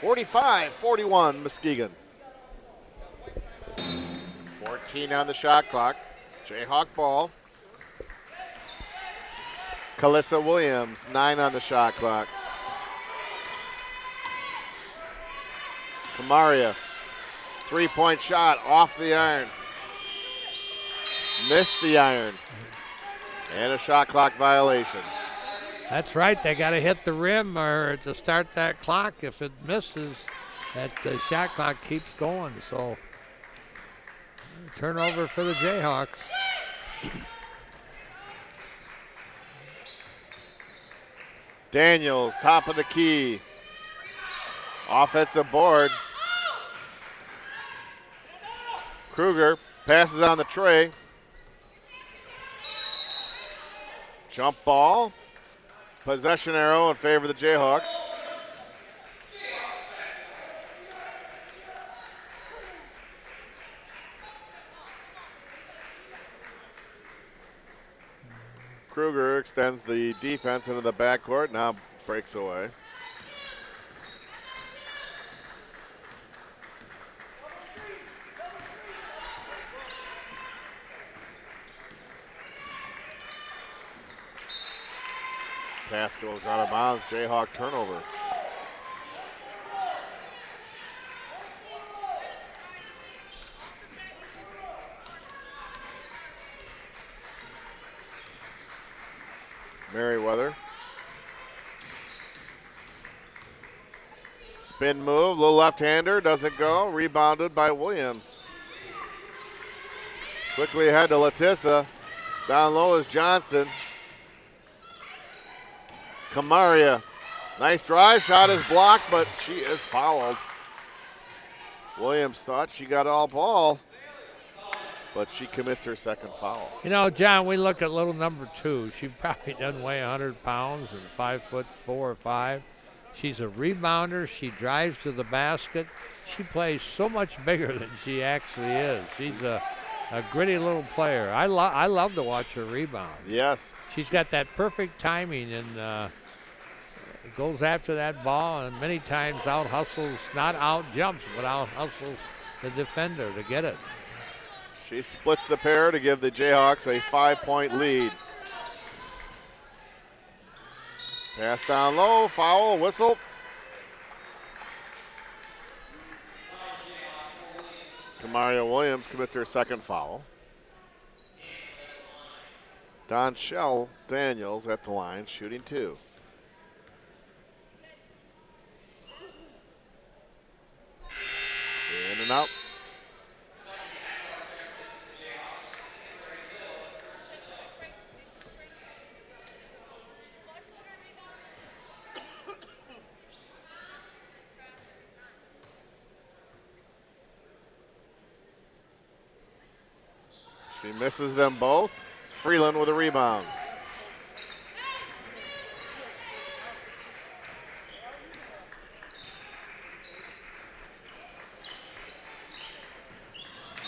45-41 Muskegon. 14 on the shot clock. Jayhawk ball. Kalissa Williams, 9 on the shot clock. Kamaria, 3-point shot off the iron. Missed the iron. And a shot clock violation. That's right. They got to hit the rim or to start that clock. If it misses, that the shot clock keeps going. So turnover for the Jayhawks. Daniels, top of the key. Offensive board. Kruger passes on the tray. Jump ball. Possession arrow in favor of the Jayhawks. Kruger extends the defense into the backcourt, now breaks away. Pass goes out of bounds, Jayhawk turnover. Merriweather. Spin move, little left-hander, doesn't go. Rebounded by Williams. Quickly ahead to Latissa. Down low is Johnston. Kamaria, nice drive, shot is blocked, but she is fouled. Williams thought she got all ball, but she commits her second foul. You know, John, we look at little number 2. She probably doesn't weigh 100 pounds and 5'4" or 5. She's a rebounder. She drives to the basket. She plays so much bigger than she actually is. She's a gritty little player. I love to watch her rebound. Yes. She's got that perfect timing and goes after that ball and many times out hustles, not out jumps, but out hustles the defender to get it. She splits the pair to give the Jayhawks a 5-point lead. Pass down low, foul, whistle. Kamaria Williams commits her second foul. Donchelle Daniels at the line, shooting 2. In and out. She misses them both. Freeland with a rebound.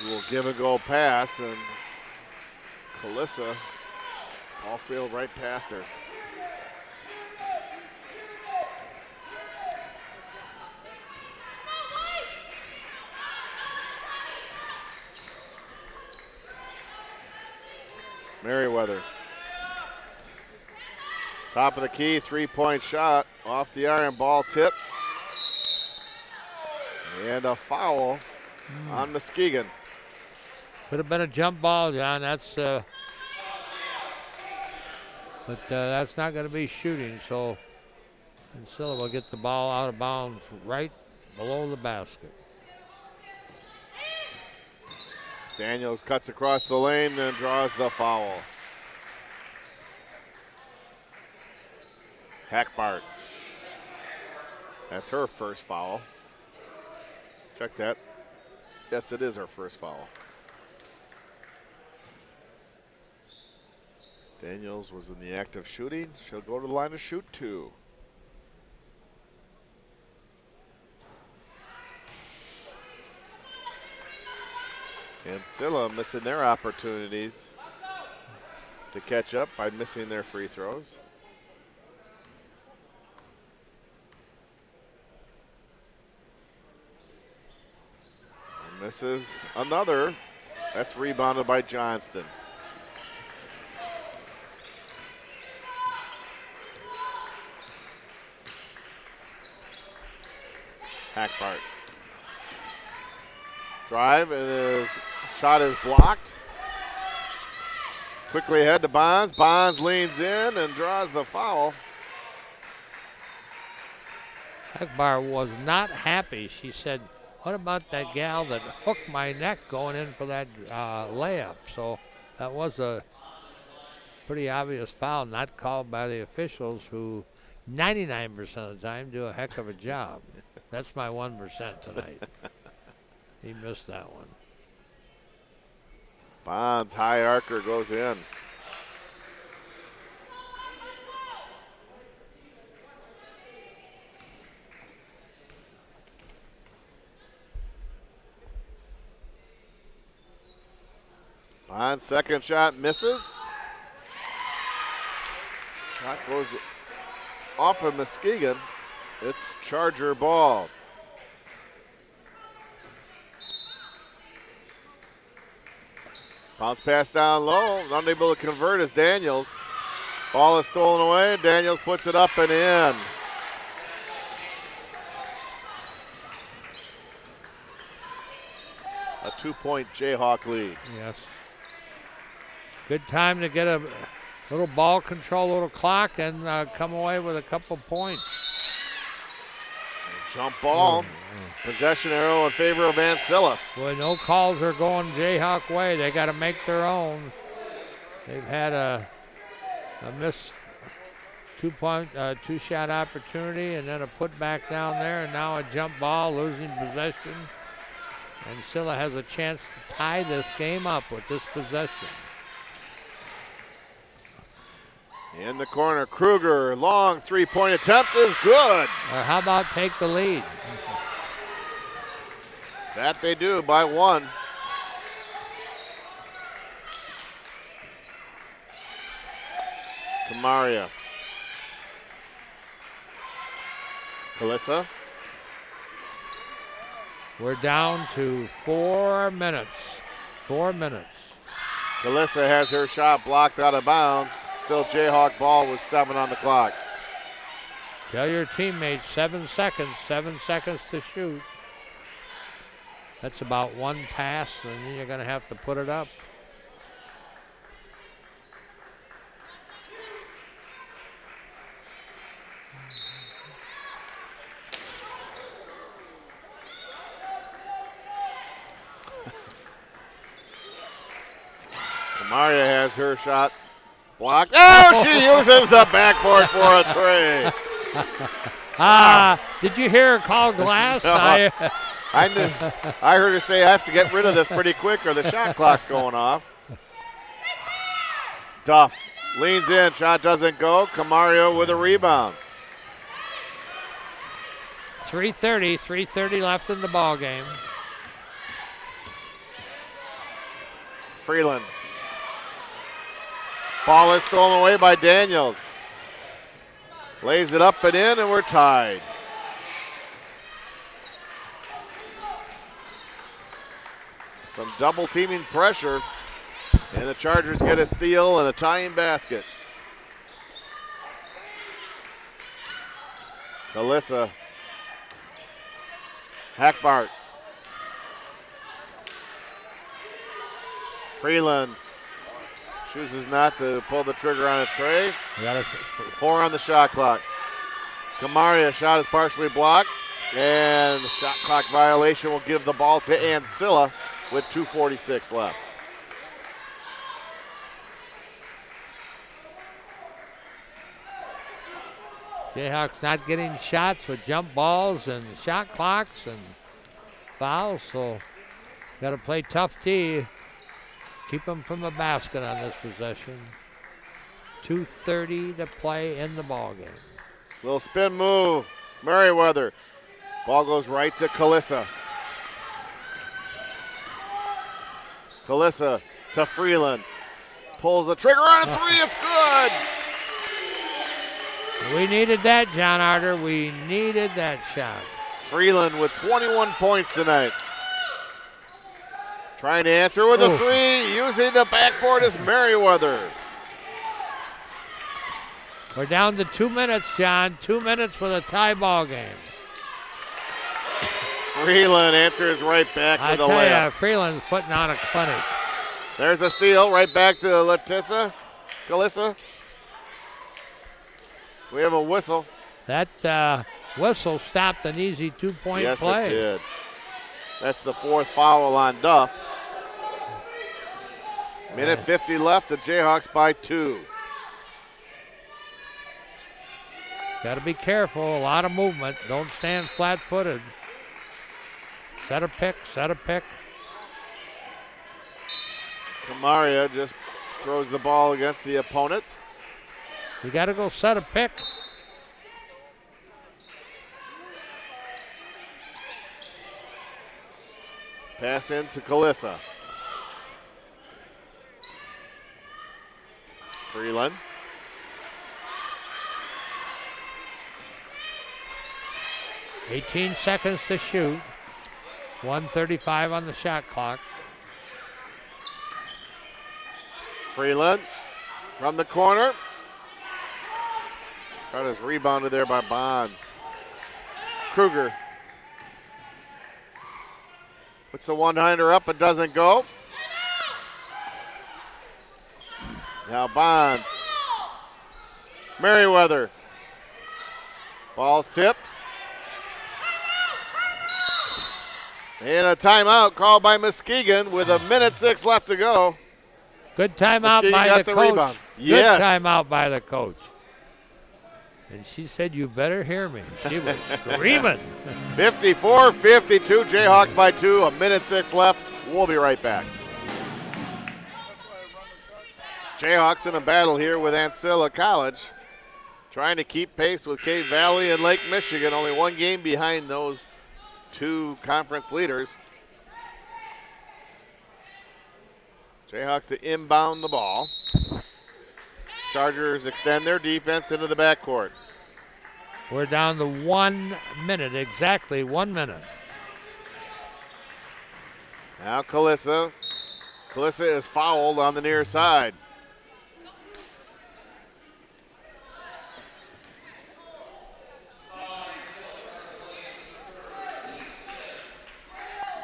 Will give and go pass, and Kalissa all sailed right past her. Merriweather. Top of the key, 3-point shot off the iron, ball tip. And a foul on Muskegon. Could have been a jump ball, John. That's but that's not going to be shooting. So Ancilla will get the ball out of bounds right below the basket. Daniels cuts across the lane, then draws the foul. Hackbart. That's her first foul. Check that. Yes, it is her first foul. Daniels was in the act of shooting. She'll go to the line to shoot 2. Ancilla missing their opportunities to catch up by missing their free throws. And misses another. That's rebounded by Johnston. Hackbart. Drive, and his shot is blocked. Quickly ahead to Bonds. Bonds leans in and draws the foul. Akbar was not happy. She said, what about that gal that hooked my neck going in for that layup? So that was a pretty obvious foul, not called by the officials, who 99% of the time do a heck of a job. That's my 1% tonight. He missed that one. Bonds, high archer goes in. Bonds' second shot misses. Shot goes off of Muskegon. It's Charger ball. Bounce pass down low, unable to convert is Daniels. Ball is stolen away, Daniels puts it up and in. A 2-point Jayhawk lead. Yes. Good time to get a little ball control, little clock, and come away with a couple points. Jump ball. Possession arrow in favor of Ancilla. Boy, no calls are going Jayhawk way. They got to make their own. They've had a missed two-shot opportunity, and then a putback down there, and now a jump ball, losing possession. Ancilla has a chance to tie this game up with this possession. In the corner, Kruger, long three-point attempt is good. Or how about take the lead? That they do by 1. Kamaria. Kalissa. We're down to 4 minutes. 4 minutes. Kalissa has her shot blocked out of bounds. Still Jayhawk ball with 7 on the clock. Tell your teammates 7 seconds, 7 seconds to shoot. That's about 1 pass, and then you're going to have to put it up. Kamaria has her shot blocked. Oh, she uses the backboard for a tray. Did you hear her call glass? I heard her say I have to get rid of this pretty quick or the shot clock's going off. Duff leans in, shot doesn't go. Kamaria with a rebound. 3:30 left in the ball game. Freeland. Ball is stolen away by Daniels. Lays it up and in, and we're tied. Some double teaming pressure, and the Chargers get a steal and a tying basket. Kalissa. Hackbart. Freeland chooses not to pull the trigger on a tray. 4 on the shot clock. Kamaria shot is partially blocked, and the shot clock violation will give the ball to Ancilla with 2:46 left. Jayhawks not getting shots with jump balls and shot clocks and fouls, so got to play tough D. Keep them from the basket on this possession. 2:30 to play in the ball game. Little spin move. Merriweather. Ball goes right to Kalissa. Kalissa to Freeland. Pulls the trigger on a three. It's good. We needed that, John Arter. We needed that shot. Freeland with 21 points tonight. Trying to answer with a three. Using the backboard is Merriweather. We're down to 2 minutes, John. 2 minutes with a tie ball game. Freeland answers right back with a layup. Freeland's putting on a clinic. There's a steal right back to Kalissa. We have a whistle. That whistle stopped an easy 2-point play. Yes, it did. That's the 4th foul on Duff. Minute 50 left. The Jayhawks by 2. Got to be careful. A lot of movement. Don't stand flat-footed. Set a pick. Kamaria just throws the ball against the opponent. You got to go set a pick. Pass in to Kalissa. Freeland. $18 seconds to shoot. 1:35 on the shot clock. Freeland from the corner. Shot is rebounded there by Bonds. Kruger puts the one-hander up, but doesn't go. Now Bonds. Merriweather. Ball's tipped. And a timeout called by Muskegon with 1:06 left to go. Good timeout Muskegon by got the the coach. rebound. Good Yes. timeout by the coach. And she said, "You better hear me." She was screaming. 54-52, Jayhawks by 2, 1:06 left. We'll be right back. Jayhawks in a battle here with Ancilla College, trying to keep pace with Cave Valley and Lake Michigan, only one game behind those two conference leaders. Jayhawks to inbound the ball. Chargers extend their defense into the backcourt. We're down to 1 minute, exactly 1 minute. Now Kalissa. Kalissa is fouled on the near side.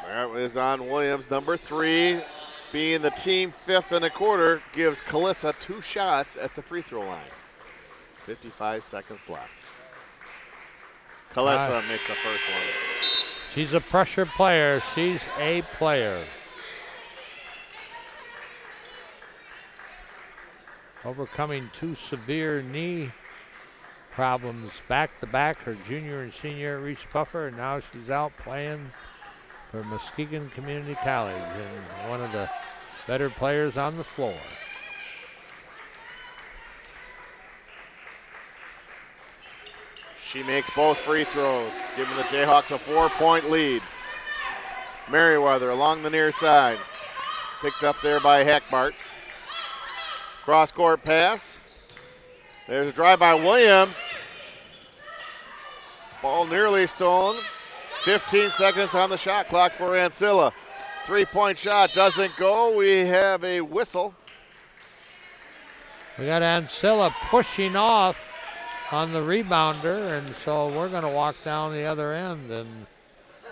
That is on Williams, number 3. Being the team 5th in a quarter, gives Kalissa 2 shots at the free throw line. 55 seconds left. Kalissa makes the first one. She's a pressure player. She's a player. Overcoming 2 severe knee problems back to back. Her junior and senior reached puffer, and now she's out playing for Muskegon Community College and one of the better players on the floor. She makes both free throws, giving the Jayhawks a 4-point lead. Merriweather along the near side. Picked up there by Hackbart. Cross-court pass. There's a drive by Williams. Ball nearly stolen. 15 seconds on the shot clock for Ancilla. 3-point shot doesn't go. We have a whistle. We got Ancilla pushing off on the rebounder, and so we're going to walk down the other end, and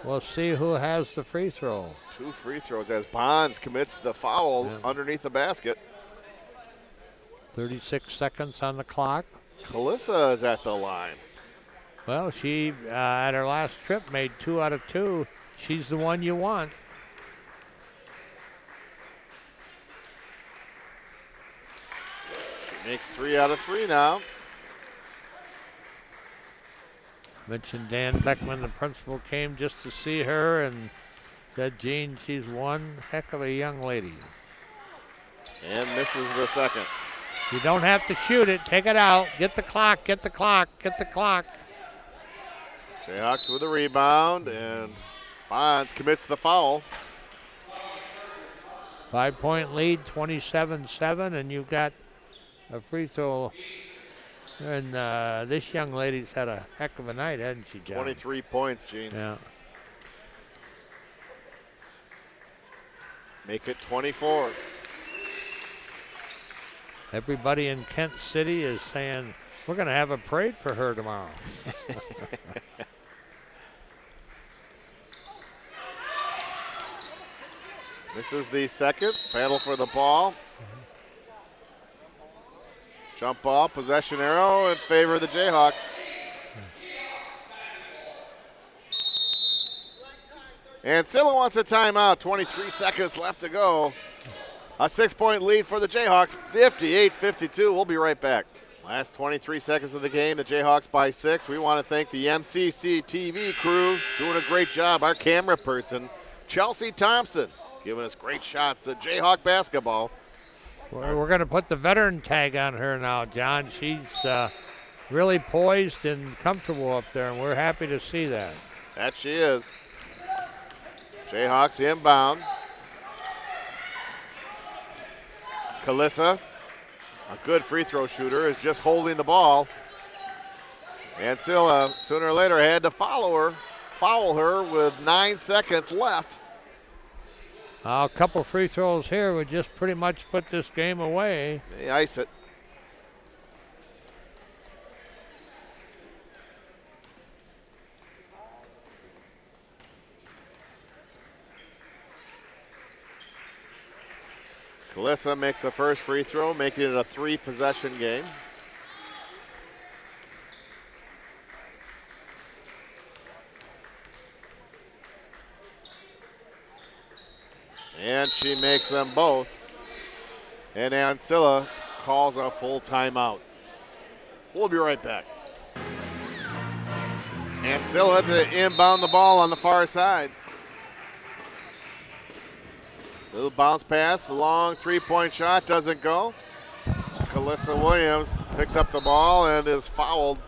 we'll see who has the free throw. 2 free throws as Bonds commits the foul underneath the basket. 36 seconds on the clock. Kalissa is at the line. Well, she, at her last trip, made 2 out of 2. She's the one you want. She makes 3 out of 3 now. Mentioned Dan Beckman, the principal, came just to see her and said, Jean, she's one heck of a young lady. And misses the second. You don't have to shoot it. Take it out. Get the clock. Get the clock. Get the clock. Jayhawks with a rebound, and Bonds commits the foul. 5-point lead, 27-7, and you've got a free throw. And this young lady's had a heck of a night, hasn't she, John? 23 points, Gene. Yeah. Make it 24. Everybody in Kent City is saying, we're going to have a parade for her tomorrow. This is the second. Battle for the ball. Jump ball, possession arrow in favor of the Jayhawks. Ancilla wants a timeout. 23 seconds left to go. A 6-point lead for the Jayhawks, 58-52. We'll be right back. Last 23 seconds of the game, the Jayhawks by 6. We want to thank the MCC TV crew, doing a great job. Our camera person, Chelsea Thompson, giving us great shots at Jayhawk basketball. We're going to put the veteran tag on her now, John. She's really poised and comfortable up there, and we're happy to see that. That she is. Jayhawks inbound. Kalissa, a good free throw shooter, is just holding the ball. Ancilla, sooner or later, had to foul her with 9 seconds left. A couple free throws here would just pretty much put this game away. They ice it. Kalissa makes the first free throw, making it a 3-possession game. And she makes them both. And Ancilla calls a full timeout. We'll be right back. Ancilla to inbound the ball on the far side. Little bounce pass, long 3-point shot, doesn't go. Kalissa Williams picks up the ball and is fouled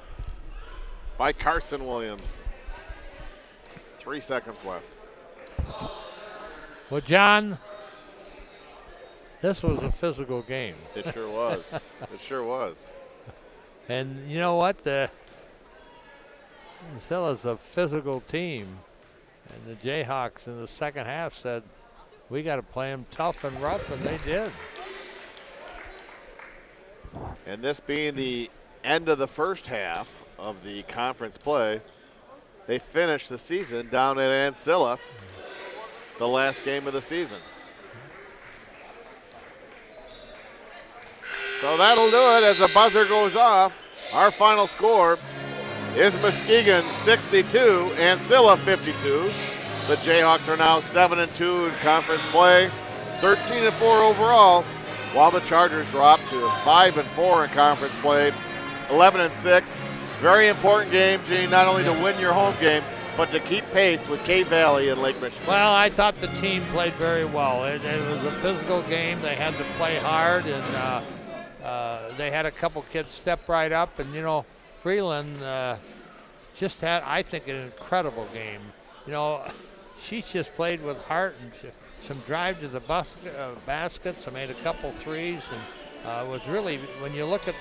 by Carson Williams. 3 seconds left. Well, John, this was a physical game. It sure was. It sure was. And you know what? Ancilla's a physical team. And the Jayhawks in the second half said, we got to play them tough and rough, and they did. And this being the end of the first half of the conference play, they finished the season down at Ancilla, the last game of the season. So that'll do it as the buzzer goes off. Our final score is Muskegon 62, Ancilla 52. The Jayhawks are now 7-2 in conference play, 13-4 overall, while the Chargers drop to 5-4 in conference play, 11-6. Very important game, Gene, not only to win your home games, but to keep pace with Cape Valley and Lake Michigan. Well, I thought the team played very well. It was a physical game. They had to play hard, and they had a couple kids step right up. And, you know, Freeland just had, I think, an incredible game. You know, she's just played with heart and some drive to the baskets. I made a couple threes, and was really, when you look at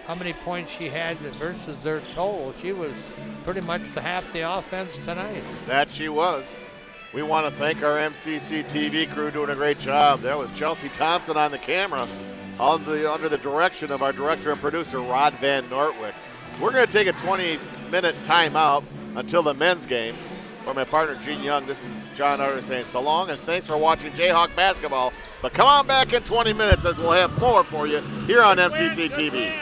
how many points she had versus their total, she was pretty much the half the offense tonight. That she was. We want to thank our MCC TV crew doing a great job. That was Chelsea Thompson on the camera, under the direction of our director and producer, Rod Van Nortwick. We're going to take a 20-minute timeout until the men's game. For my partner, Gene Young, this is John Arter saying so long, and thanks for watching Jayhawk basketball. But come on back in 20 minutes as we'll have more for you here on MCC TV.